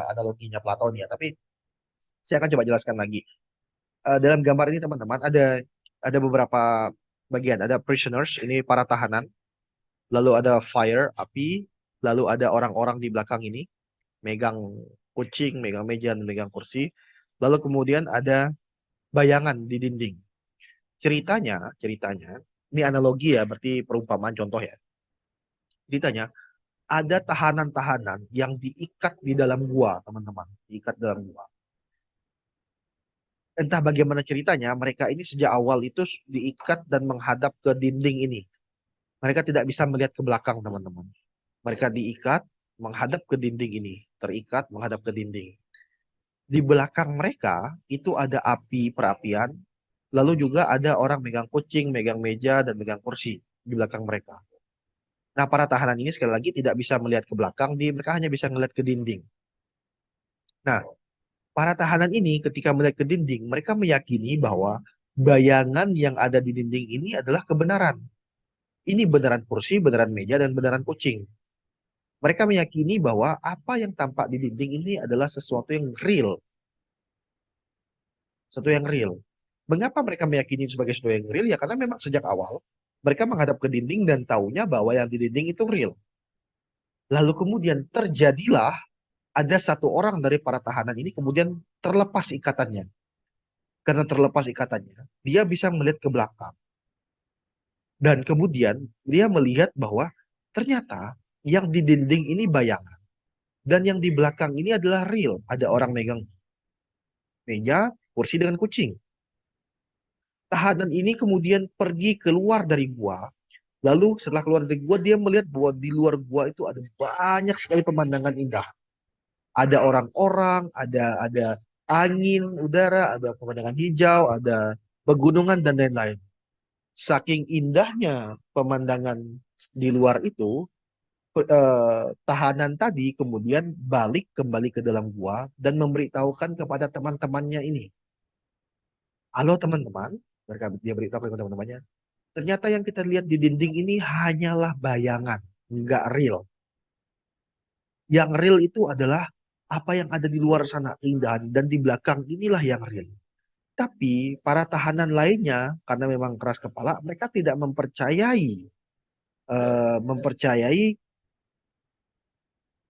analoginya Platon ya, tapi saya akan coba jelaskan lagi. Dalam gambar ini, teman-teman, ada ada beberapa bagian. Ada prisoners, ini para tahanan. Lalu ada fire, api. Lalu ada orang-orang di belakang ini, megang kucing, megang meja, dan megang kursi. Lalu kemudian ada bayangan di dinding. Ceritanya, ini analogi ya, berarti perumpamaan contoh ya. Ceritanya, ada tahanan-tahanan yang diikat di dalam gua, teman-teman. Diikat dalam gua. Entah bagaimana ceritanya, mereka ini sejak awal itu diikat dan menghadap ke dinding ini. Mereka tidak bisa melihat ke belakang, teman-teman. Mereka diikat, menghadap ke dinding ini. Terikat, menghadap ke dinding. Di belakang mereka, itu ada api perapian. Lalu juga ada orang megang kucing, megang meja, dan megang kursi di belakang mereka. Nah, para tahanan ini sekali lagi tidak bisa melihat ke belakang, mereka hanya bisa melihat ke dinding. Nah, para tahanan ini ketika melihat ke dinding, mereka meyakini bahwa bayangan yang ada di dinding ini adalah kebenaran. Ini beneran kursi, beneran meja, dan beneran kucing. Mereka meyakini bahwa apa yang tampak di dinding ini adalah sesuatu yang real. Sesuatu yang real. Mengapa mereka meyakini itu sebagai sesuatu yang real? Ya karena memang sejak awal mereka menghadap ke dinding dan taunya bahwa yang di dinding itu real. Lalu kemudian terjadilah ada satu orang dari para tahanan ini kemudian terlepas ikatannya. Karena terlepas ikatannya, dia bisa melihat ke belakang. Dan kemudian dia melihat bahwa ternyata yang di dinding ini bayangan. Dan yang di belakang ini adalah real. Ada orang megang meja, kursi dengan kucing. Tahanan ini kemudian pergi keluar dari gua. Lalu setelah keluar dari gua, dia melihat bahwa di luar gua itu ada banyak sekali pemandangan indah. Ada orang-orang, ada angin, udara, ada pemandangan hijau, ada pegunungan dan lain-lain. Saking indahnya pemandangan di luar itu, tahanan tadi kemudian balik kembali ke dalam gua dan memberitahukan kepada teman-temannya ini. Halo teman-teman, dia beritahu kepada teman-temannya. Ternyata yang kita lihat di dinding ini hanyalah bayangan, nggak real. Yang real itu adalah apa yang ada di luar sana, keindahan, dan di belakang inilah yang real. Tapi para tahanan lainnya, karena memang keras kepala, mereka tidak mempercayai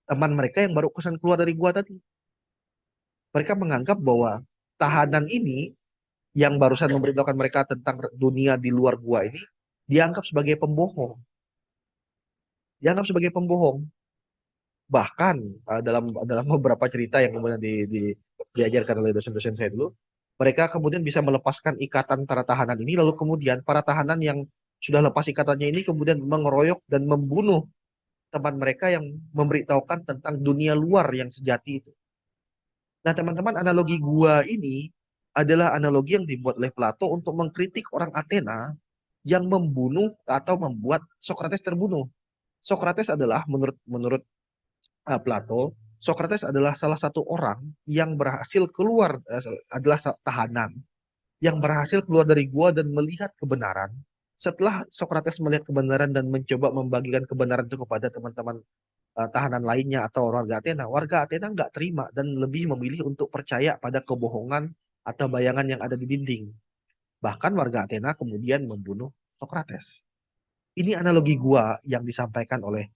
teman mereka yang baru kesan keluar dari gua tadi. Mereka menganggap bahwa tahanan ini yang barusan memberitahukan mereka tentang dunia di luar gua ini dianggap sebagai pembohong. Dianggap sebagai pembohong. Bahkan dalam dalam beberapa cerita yang kemudian diajarkan oleh dosen-dosen saya dulu, mereka kemudian bisa melepaskan ikatan para tahanan ini, lalu kemudian para tahanan yang sudah lepas ikatannya ini kemudian mengeroyok dan membunuh teman mereka yang memberitahukan tentang dunia luar yang sejati itu. Nah, teman-teman, analogi gua ini adalah analogi yang dibuat oleh Plato untuk mengkritik orang Athena yang membunuh atau membuat Socrates terbunuh. Socrates adalah menurut menurut Plato, Socrates adalah salah satu orang yang berhasil keluar, adalah tahanan yang berhasil keluar dari gua dan melihat kebenaran. Setelah Socrates melihat kebenaran dan mencoba membagikan kebenaran itu kepada teman-teman tahanan lainnya atau warga Athena nggak terima dan lebih memilih untuk percaya pada kebohongan atau bayangan yang ada di dinding. Bahkan warga Athena kemudian membunuh Socrates. Ini analogi gua yang disampaikan oleh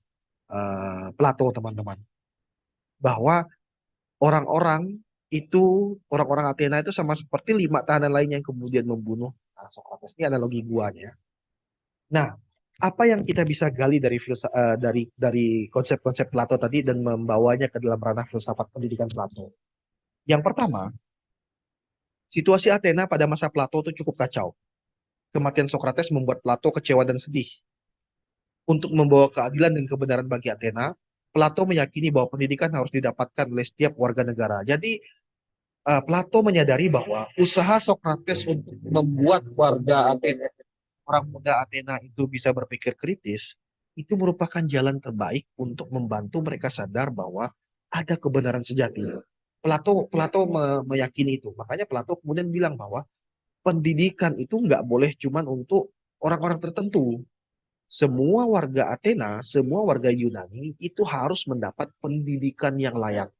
Plato, teman-teman, bahwa orang-orang orang-orang Athena itu sama seperti 5 tahanan lainnya yang kemudian membunuh Socrates. Ini analogi guanya. Nah, apa yang kita bisa gali dari konsep-konsep Plato tadi dan membawanya ke dalam ranah filsafat pendidikan Plato? Yang pertama, situasi Athena pada masa Plato itu cukup kacau. Kematian Socrates membuat Plato kecewa dan sedih. Untuk membawa keadilan dan kebenaran bagi Athena, Plato meyakini bahwa pendidikan harus didapatkan oleh setiap warga negara. Jadi Plato menyadari bahwa usaha Socrates untuk membuat warga Athena, orang muda Athena itu bisa berpikir kritis, itu merupakan jalan terbaik untuk membantu mereka sadar bahwa ada kebenaran sejati. Plato meyakini itu. Makanya Plato kemudian bilang bahwa pendidikan itu nggak boleh cuman untuk orang-orang tertentu. Semua warga Athena, semua warga Yunani itu harus mendapat pendidikan yang layak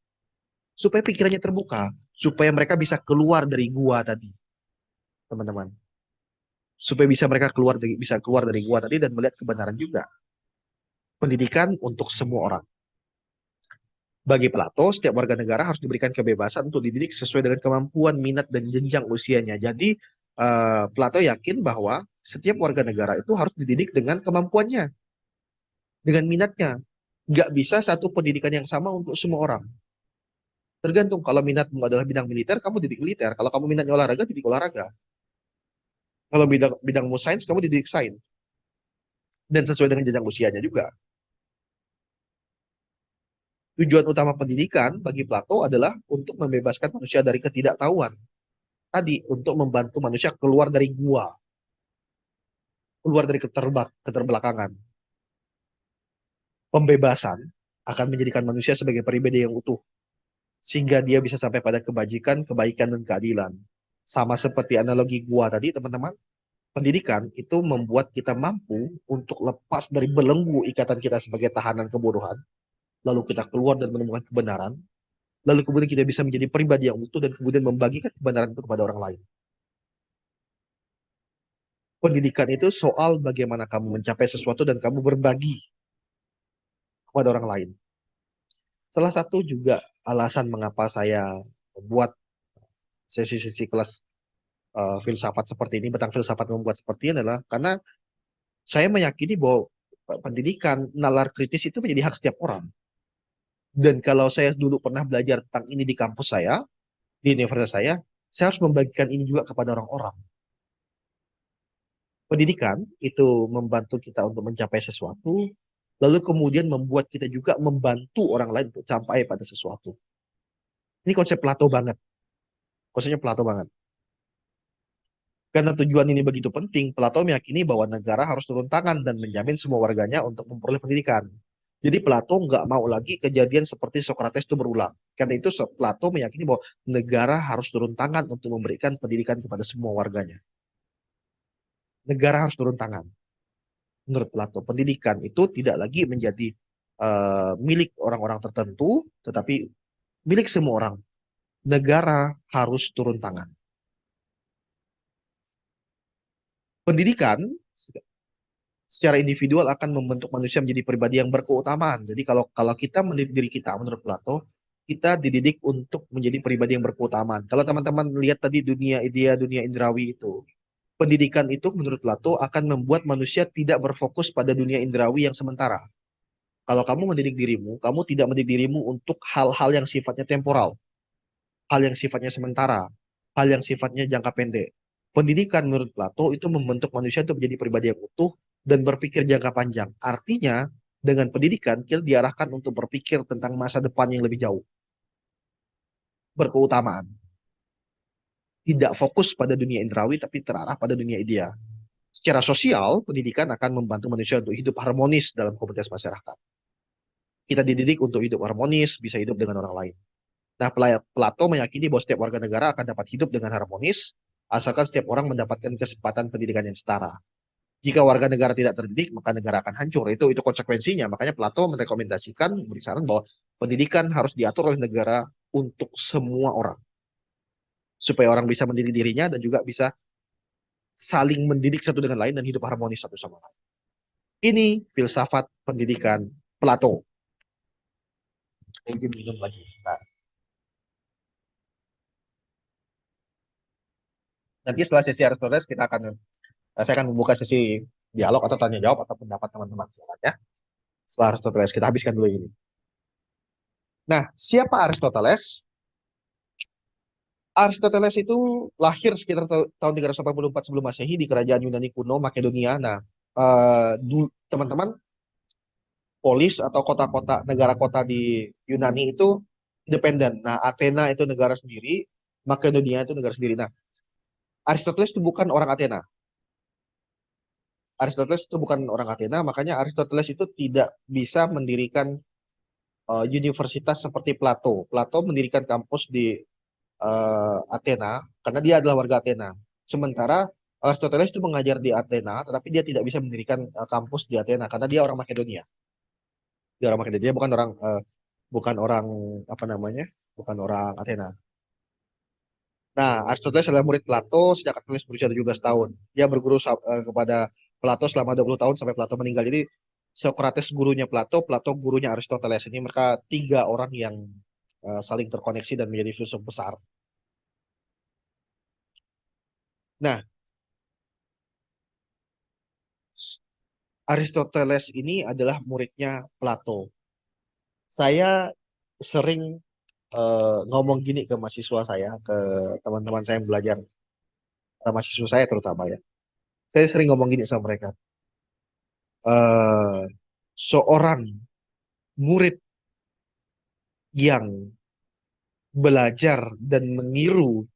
supaya pikirannya terbuka, supaya mereka bisa keluar dari gua tadi, teman-teman. supaya bisa keluar dari gua tadi dan melihat kebenaran juga. Pendidikan untuk semua orang. Bagi Plato, setiap warga negara harus diberikan kebebasan untuk dididik sesuai dengan kemampuan, minat, dan jenjang usianya. Jadi, Plato yakin bahwa setiap warga negara itu harus dididik dengan kemampuannya, dengan minatnya. Nggak bisa satu pendidikan yang sama untuk semua orang. Tergantung, kalau minatmu adalah bidang militer, kamu didik militer. Kalau kamu minatnya olahraga, didik olahraga. Kalau bidangmu sains, kamu didik sains. Dan sesuai dengan jenjang usianya juga. Tujuan utama pendidikan bagi Plato adalah untuk membebaskan manusia dari ketidaktahuan. Tadi, untuk membantu manusia keluar dari gua, keluar dari keterbelakangan. Pembebasan akan menjadikan manusia sebagai pribadi yang utuh, sehingga dia bisa sampai pada kebajikan, kebaikan, dan keadilan. Sama seperti analogi gua tadi, teman-teman, pendidikan itu membuat kita mampu untuk lepas dari belenggu ikatan kita sebagai tahanan kebodohan, lalu kita keluar dan menemukan kebenaran, lalu kemudian kita bisa menjadi pribadi yang utuh dan kemudian membagikan kebenaran itu kepada orang lain. Pendidikan itu soal bagaimana kamu mencapai sesuatu dan kamu berbagi kepada orang lain. Salah satu juga alasan mengapa saya membuat sesi-sesi kelas filsafat seperti ini, tentang filsafat membuat seperti ini adalah karena saya meyakini bahwa pendidikan nalar kritis itu menjadi hak setiap orang. Dan kalau saya dulu pernah belajar tentang ini di kampus saya, di universitas saya harus membagikan ini juga kepada orang-orang. Pendidikan itu membantu kita untuk mencapai sesuatu, lalu kemudian membuat kita juga membantu orang lain untuk sampai pada sesuatu. Ini konsep Plato banget. Konsepnya Plato banget. Karena tujuan ini begitu penting, Plato meyakini bahwa negara harus turun tangan dan menjamin semua warganya untuk memperoleh pendidikan. Jadi Plato nggak mau lagi kejadian seperti Socrates itu berulang. Karena itu Plato meyakini bahwa negara harus turun tangan untuk memberikan pendidikan kepada semua warganya. Negara harus turun tangan. Menurut Plato, pendidikan itu tidak lagi menjadi milik orang-orang tertentu, tetapi milik semua orang. Negara harus turun tangan. Pendidikan secara individual akan membentuk manusia menjadi pribadi yang berkeutamaan. Jadi kalau kita mendidik diri kita, menurut Plato, kita dididik untuk menjadi pribadi yang berkeutamaan. Kalau teman-teman lihat tadi dunia idea, dunia indrawi itu, pendidikan itu menurut Plato akan membuat manusia tidak berfokus pada dunia indrawi yang sementara. Kalau kamu mendidik dirimu, kamu tidak mendidik dirimu untuk hal-hal yang sifatnya temporal, hal yang sifatnya sementara, hal yang sifatnya jangka pendek. Pendidikan menurut Plato itu membentuk manusia untuk menjadi pribadi yang utuh dan berpikir jangka panjang. Artinya, dengan pendidikan kita diarahkan untuk berpikir tentang masa depan yang lebih jauh, berkeutamaan. Tidak fokus pada dunia indrawi, tapi terarah pada dunia idea. Secara sosial, pendidikan akan membantu manusia untuk hidup harmonis dalam komunitas masyarakat. Kita dididik untuk hidup harmonis, bisa hidup dengan orang lain. Nah, Plato meyakini bahwa setiap warga negara akan dapat hidup dengan harmonis, asalkan setiap orang mendapatkan kesempatan pendidikan yang setara. Jika warga negara tidak terdidik, maka negara akan hancur. Itu konsekuensinya. Makanya Plato merekomendasikan, memberi saran bahwa pendidikan harus diatur oleh negara untuk semua orang. Supaya orang bisa mendidik dirinya dan juga bisa saling mendidik satu dengan lain dan hidup harmonis satu sama lain. Ini filsafat pendidikan Plato. Mungkin minum lagi. Nah, nanti setelah sesi Aristoteles saya akan membuka sesi dialog atau tanya jawab atau pendapat teman-teman silakan ya. Setelah Aristoteles kita habiskan dulu ini. Nah, siapa Aristoteles? Aristoteles itu lahir sekitar tahun 384 sebelum Masehi di kerajaan Yunani kuno Makedonia. Nah, teman-teman, polis atau kota-kota negara kota di Yunani itu independen. Nah, Athena itu negara sendiri, Makedonia itu negara sendiri. Nah, Aristoteles itu bukan orang Athena. Aristoteles itu bukan orang Athena, makanya Aristoteles itu tidak bisa mendirikan universitas seperti Plato. Plato mendirikan kampus di Athena karena dia adalah warga Athena. Sementara Aristoteles itu mengajar di Athena, tetapi dia tidak bisa mendirikan kampus di Athena karena dia orang Makedonia. Dia orang Makedonia, dia bukan orang apa namanya, bukan orang Athena. Nah, Aristoteles adalah murid Plato sejak Aristoteles berusia 17 tahun. Dia berguru kepada Plato selama 20 tahun sampai Plato meninggal. Jadi Socrates gurunya Plato, Plato gurunya Aristoteles. Ini mereka tiga orang yang saling terkoneksi dan menjadi filsuf besar. Nah, Aristoteles ini adalah muridnya Plato. Saya sering ngomong gini ke mahasiswa saya, ke teman-teman saya yang belajar, mahasiswa saya terutama ya. Saya sering ngomong gini sama mereka. eh Seorang murid yang belajar dan meniru,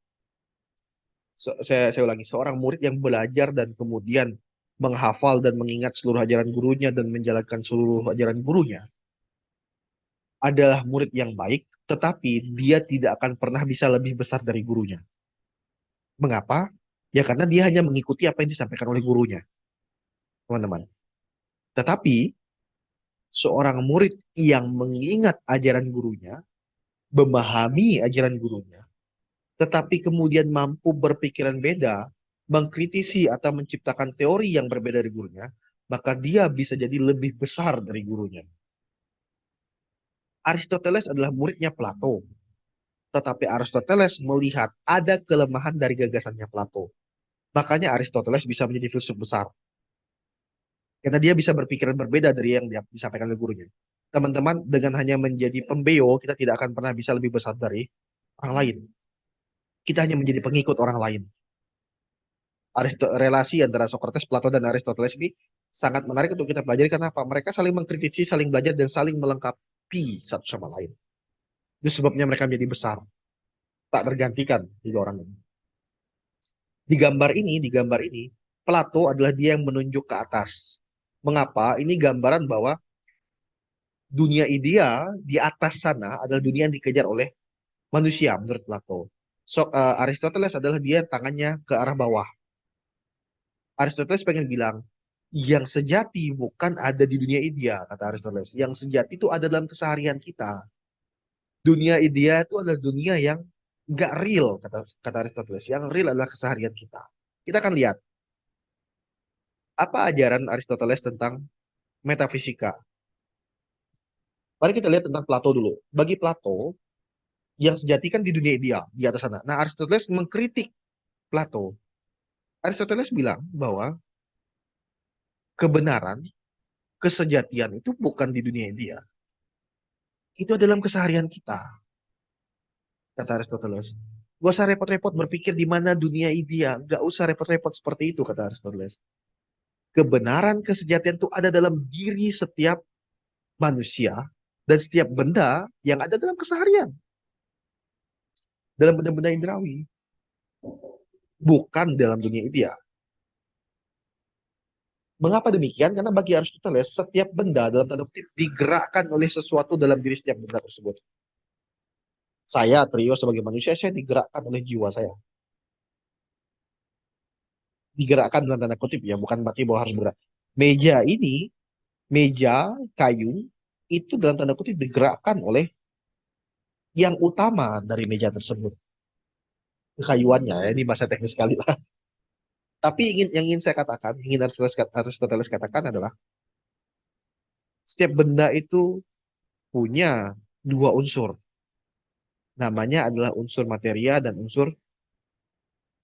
saya ulangi, seorang murid yang belajar dan kemudian menghafal dan mengingat seluruh ajaran gurunya dan menjalankan seluruh ajaran gurunya adalah murid yang baik, tetapi dia tidak akan pernah bisa lebih besar dari gurunya. Mengapa? Ya karena dia hanya mengikuti apa yang disampaikan oleh gurunya, teman-teman. Tetapi seorang murid yang mengingat ajaran gurunya, memahami ajaran gurunya, tetapi kemudian mampu berpikiran beda, mengkritisi atau menciptakan teori yang berbeda dari gurunya, maka dia bisa jadi lebih besar dari gurunya. Aristoteles adalah muridnya Plato, tetapi Aristoteles melihat ada kelemahan dari gagasannya Plato. Makanya Aristoteles bisa menjadi filsuf besar. Karena dia bisa berpikiran berbeda dari yang disampaikan oleh gurunya. Teman-teman, dengan hanya menjadi pembeo, kita tidak akan pernah bisa lebih besar dari orang lain. Kita hanya menjadi pengikut orang lain. Relasi antara Socrates, Plato, dan Aristoteles ini sangat menarik untuk kita pelajari karena apa? Mereka saling mengkritisi, saling belajar, dan saling melengkapi satu sama lain. Itu sebabnya mereka menjadi besar, tak tergantikan tiga orang ini. Di gambar ini, Plato adalah dia yang menunjuk ke atas. Mengapa? Ini gambaran bahwa dunia ideal di atas sana adalah dunia yang dikejar oleh manusia menurut Plato. Aristoteles adalah dia yang tangannya ke arah bawah. Aristoteles pengen bilang, yang sejati bukan ada di dunia ideal, kata Aristoteles. Yang sejati itu ada dalam keseharian kita. Dunia ideal itu adalah dunia yang nggak real, kata Aristoteles. Yang real adalah keseharian kita. Kita akan lihat, apa ajaran Aristoteles tentang metafisika. Mari kita lihat tentang Plato dulu. Bagi Plato, yang sejati kan di dunia ideal, di atas sana. Nah, Aristoteles mengkritik Plato. Aristoteles bilang bahwa kebenaran, kesejatian itu bukan di dunia ideal. Itu dalam keseharian kita, kata Aristoteles. Gak usah repot-repot berpikir di mana dunia ideal. Gak usah repot-repot seperti itu, kata Aristoteles. Kebenaran, kesejatian itu ada dalam diri setiap manusia dan setiap benda yang ada dalam keseharian. Dalam benda-benda indrawi. Bukan dalam dunia ideal. Mengapa demikian? Karena bagi Aristoteles, setiap benda dalam tanda kutip digerakkan oleh sesuatu dalam diri setiap benda tersebut. Saya, Trio, sebagai manusia, saya digerakkan oleh jiwa saya. Digerakkan dalam tanda kutip ya, bukan berarti bahwa harus bergerak. Meja ini, meja kayu, itu dalam tanda kutip digerakkan oleh yang utama dari meja tersebut. Kekayuannya, ya, ini bahasa teknis sekali lah. Tapi yang ingin saya katakan, ingin Aristoteles katakan adalah, setiap benda itu punya dua unsur. Namanya adalah unsur materia dan unsur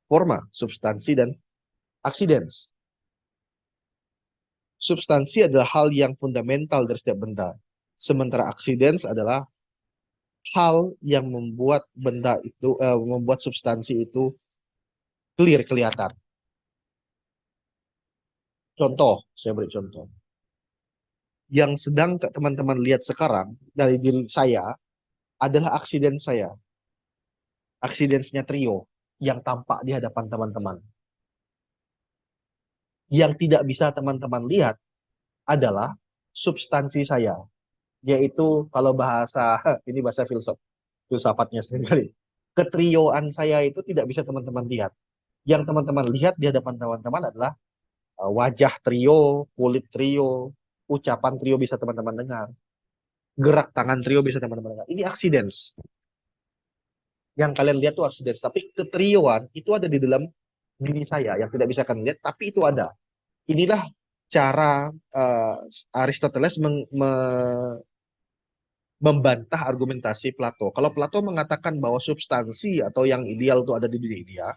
forma, substansi dan aksidens. Substansi adalah hal yang fundamental dari setiap benda. Sementara aksidens adalah hal yang membuat benda itu, membuat substansi itu clear, kelihatan. Contoh, saya beri contoh. Yang sedang teman-teman lihat sekarang dari diri saya adalah aksidens saya. Aksidensnya Trio yang tampak di hadapan teman-teman. Yang tidak bisa teman-teman lihat adalah substansi saya, yaitu kalau bahasa ini bahasa filsafatnya sendiri. Ketrioan saya itu tidak bisa teman-teman lihat. Yang teman-teman lihat di hadapan teman-teman adalah wajah Trio, kulit Trio, ucapan Trio bisa teman-teman dengar, gerak tangan Trio bisa teman-teman dengar. Ini accidents. Yang kalian lihat tuh accidents, tapi ketrioan itu ada di dalam diri saya yang tidak bisa kalian lihat, tapi itu ada. Inilah cara Aristoteles membantah argumentasi Plato. Kalau Plato mengatakan bahwa substansi atau yang ideal itu ada di dunia dia,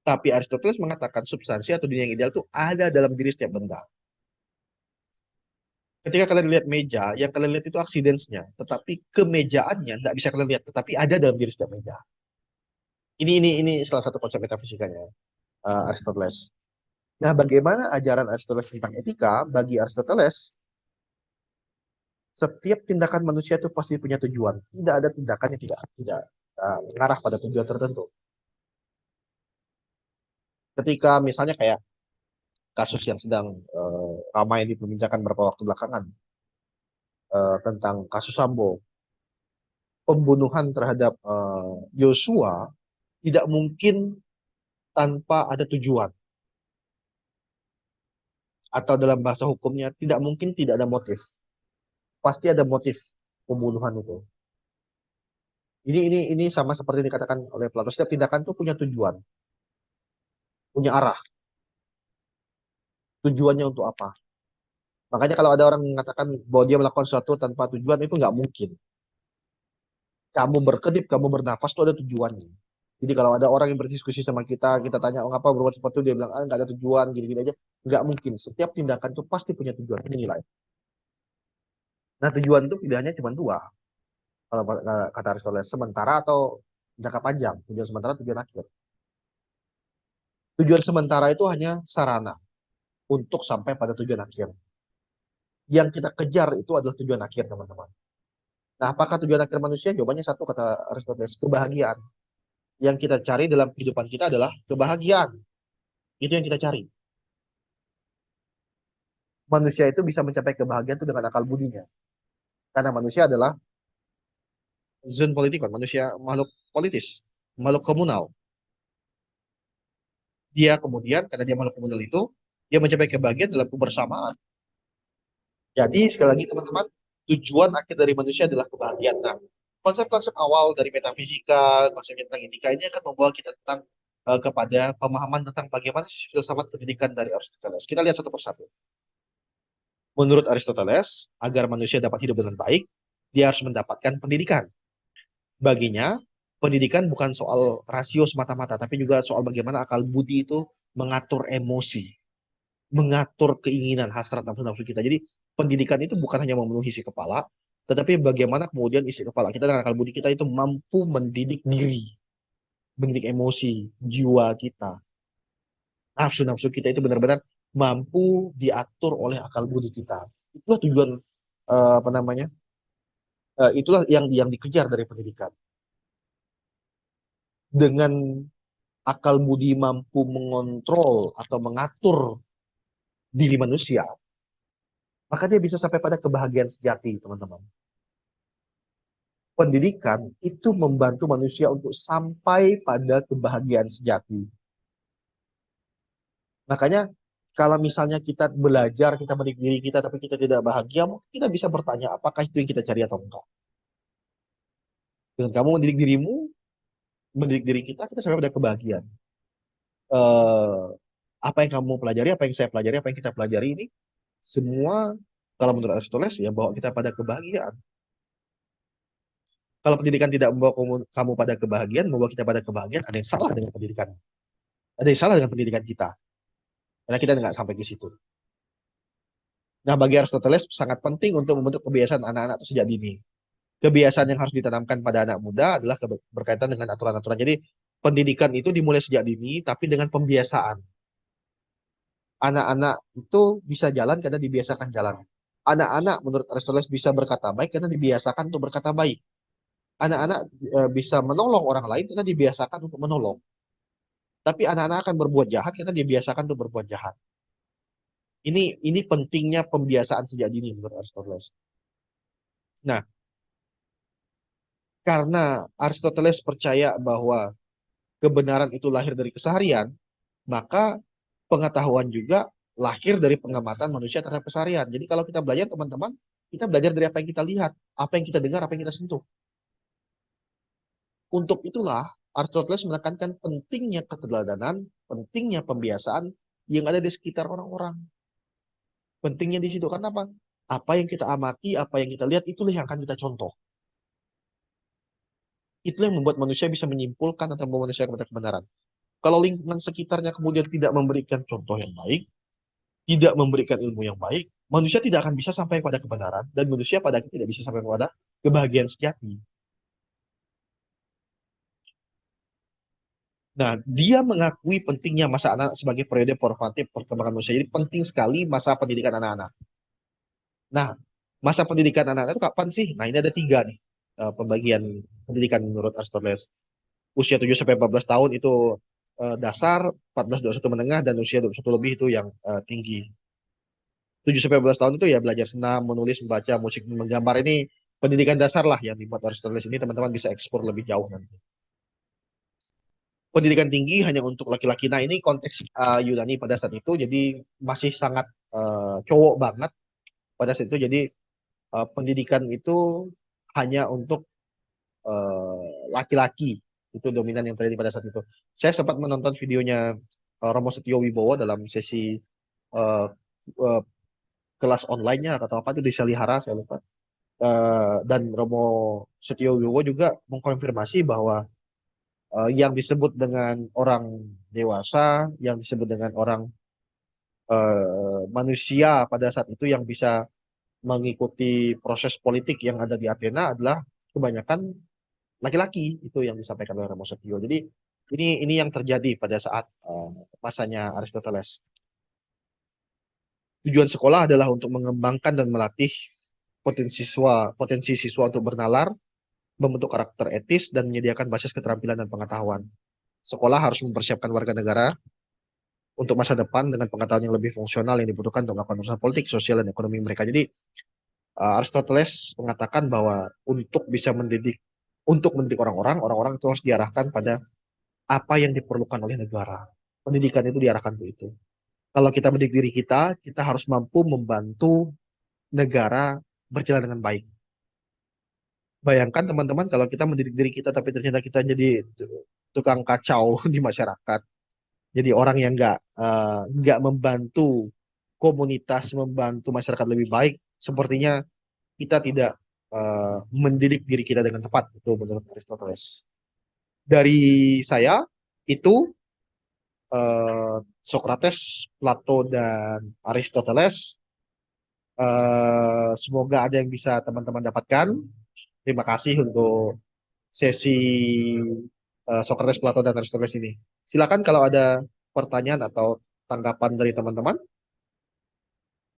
tapi Aristoteles mengatakan substansi atau dunia yang ideal itu ada dalam diri setiap benda. Ketika kalian lihat meja, yang kalian lihat itu accidents-nya, tetapi kemejaannya tidak bisa kalian lihat, tetapi ada dalam diri setiap meja. Ini salah satu konsep metafisikanya Aristoteles. Nah, bagaimana ajaran Aristoteles tentang etika? Bagi Aristoteles, setiap tindakan manusia itu pasti punya tujuan. Tidak ada tindakan yang tidak mengarah pada tujuan tertentu. Ketika misalnya kayak kasus yang sedang ramai diperbincangkan beberapa waktu belakangan tentang kasus Sambo, pembunuhan terhadap Yosua tidak mungkin tanpa ada tujuan, atau dalam bahasa hukumnya tidak mungkin tidak ada motif. Pasti ada motif pembunuhan itu. Ini sama seperti dikatakan oleh Plato. Setiap tindakan itu punya tujuan, punya arah. Tujuannya untuk apa? Makanya kalau ada orang mengatakan bahwa dia melakukan sesuatu tanpa tujuan, itu nggak mungkin. Kamu berkedip, kamu bernafas itu ada tujuannya. Jadi kalau ada orang yang berdiskusi sama kita tanya, oh ngapa berbuat sesuatu, dia bilang, ah nggak ada tujuan, gini-gini aja. Nggak mungkin. Setiap tindakan itu pasti punya tujuan, ini nilai. Nah tujuan itu pilihannya cuma dua. Kalau kata Aristoteles, sementara atau jangka panjang. Tujuan sementara, tujuan akhir. Tujuan sementara itu hanya sarana untuk sampai pada tujuan akhir. Yang kita kejar itu adalah tujuan akhir, teman-teman. Nah, apakah tujuan akhir manusia? Jawabannya satu, kata Aristoteles, kebahagiaan. Yang kita cari dalam kehidupan kita adalah kebahagiaan. Itu yang kita cari. Manusia itu bisa mencapai kebahagiaan itu dengan akal budinya. Karena manusia adalah zon politikon, manusia makhluk politis, makhluk komunal. Dia kemudian, karena dia makhluk komunal itu, dia mencapai kebahagiaan dalam kebersamaan. Jadi, sekali lagi teman-teman, tujuan akhir dari manusia adalah kebahagiaan. Nah, konsep-konsep awal dari metafisika, konsep tentang etika ini akan membawa kita tentang kepada pemahaman tentang bagaimana filsafat pendidikan dari Aristoteles. Kita lihat satu persatu. Menurut Aristoteles, agar manusia dapat hidup dengan baik, dia harus mendapatkan pendidikan. Baginya, pendidikan bukan soal rasio semata-mata, tapi juga soal bagaimana akal budi itu mengatur emosi, mengatur keinginan, hasrat, nafsu-nafsu kita. Jadi, pendidikan itu bukan hanya memenuhi isi kepala, tetapi bagaimana kemudian isi kepala kita dan akal budi kita itu mampu mendidik diri, mendidik emosi, jiwa kita. Nafsu-nafsu kita itu benar-benar mampu diatur oleh akal budi kita. Itulah tujuan apa namanya? Itulah yang dikejar dari pendidikan. Dengan akal budi mampu mengontrol atau mengatur diri manusia, maka dia bisa sampai pada kebahagiaan sejati, teman-teman. Pendidikan itu membantu manusia untuk sampai pada kebahagiaan sejati. Makanya kalau misalnya kita belajar, kita mendidik diri kita, tapi kita tidak bahagia, mungkin kita bisa bertanya apakah itu yang kita cari atau enggak. Dengan kamu mendidik dirimu, mendidik diri kita sampai pada kebahagiaan. Eh, apa yang kamu pelajari, apa yang saya pelajari, apa yang kita pelajari ini, semua kalau menurut Aristoteles ya bawa kita pada kebahagiaan. Kalau pendidikan tidak membawa kamu pada kebahagiaan, membawa kita pada kebahagiaan, ada yang salah dengan pendidikan. Ada yang salah dengan pendidikan kita. Karena kita nggak sampai ke situ. Nah, bagi Aristoteles sangat penting untuk membentuk kebiasaan anak-anak itu sejak dini. Kebiasaan yang harus ditanamkan pada anak muda adalah berkaitan dengan aturan-aturan. Jadi, pendidikan itu dimulai sejak dini, tapi dengan pembiasaan. Anak-anak itu bisa jalan karena dibiasakan jalan. Anak-anak menurut Aristoteles bisa berkata baik karena dibiasakan untuk berkata baik. Anak-anak bisa menolong orang lain karena dibiasakan untuk menolong. Tapi anak-anak akan berbuat jahat karena dibiasakan untuk berbuat jahat. Ini pentingnya pembiasaan sejak dini menurut Aristoteles. Nah, karena Aristoteles percaya bahwa kebenaran itu lahir dari keseharian, maka pengetahuan juga lahir dari pengamatan manusia terhadap keseharian. Jadi kalau kita belajar, teman-teman, kita belajar dari apa yang kita lihat, apa yang kita dengar, apa yang kita sentuh. Untuk itulah Aristoteles menekankan pentingnya keteladanan, pentingnya pembiasaan yang ada di sekitar orang-orang. Pentingnya di situ karena apa? Apa yang kita amati, apa yang kita lihat, itulah yang akan kita contoh. Itu yang membuat manusia bisa menyimpulkan atau membuat manusia kepada kebenaran. Kalau lingkungan sekitarnya kemudian tidak memberikan contoh yang baik, tidak memberikan ilmu yang baik, manusia tidak akan bisa sampai pada kebenaran dan manusia pada akhirnya tidak bisa sampai pada kebahagiaan sejati. Nah, dia mengakui pentingnya masa anak sebagai periode formatif perkembangan manusia. Jadi penting sekali masa pendidikan anak-anak. Nah, masa pendidikan anak-anak itu kapan sih? Nah, ini ada tiga nih pembagian pendidikan menurut Aristoteles. Usia 7 sampai 14 tahun itu dasar, 14 21 menengah, dan usia 21 lebih itu yang tinggi. 7 sampai 14 tahun itu ya belajar senam, menulis, membaca, musik, menggambar ini pendidikan dasar lah yang dibuat Aristoteles ini teman-teman bisa eksplor lebih jauh nanti. Pendidikan tinggi hanya untuk laki-laki. Nah, ini konteks Yunani pada saat itu jadi masih sangat cowok banget pada saat itu. Jadi pendidikan itu hanya untuk laki-laki. Itu dominan yang terjadi pada saat itu. Saya sempat menonton videonya Romo Setio Wibowo dalam sesi uh, uh, kelas online-nya atau apa itu di Salihara, saya lupa. Dan Romo Setio Wibowo juga mengkonfirmasi bahwa yang disebut dengan orang dewasa, yang disebut dengan orang manusia pada saat itu yang bisa mengikuti proses politik yang ada di Athena adalah kebanyakan laki-laki, itu yang disampaikan oleh Romo Setio. Jadi ini yang terjadi pada saat masanya Aristoteles. Tujuan sekolah adalah untuk mengembangkan dan melatih potensi siswa untuk bernalar, membentuk karakter etis, dan menyediakan basis keterampilan dan pengetahuan. Sekolah harus mempersiapkan warga negara untuk masa depan dengan pengetahuan yang lebih fungsional yang dibutuhkan untuk melakukan urusan politik, sosial, dan ekonomi mereka. Jadi Aristoteles mengatakan bahwa untuk mendidik orang-orang, orang-orang itu harus diarahkan pada apa yang diperlukan oleh negara. Pendidikan itu diarahkan untuk itu. Kalau kita mendidik diri kita, kita harus mampu membantu negara berjalan dengan baik. Bayangkan teman-teman kalau kita mendidik diri kita tapi ternyata kita jadi tukang kacau di masyarakat. Jadi orang yang nggak membantu komunitas, membantu masyarakat lebih baik, sepertinya kita tidak mendidik diri kita dengan tepat. Itu menurut Aristoteles. Dari saya itu Socrates, Plato, dan Aristoteles. Semoga ada yang bisa teman-teman dapatkan. Terima kasih untuk sesi Socrates, Plato, dan Aristoteles ini. Silakan kalau ada pertanyaan atau tanggapan dari teman-teman.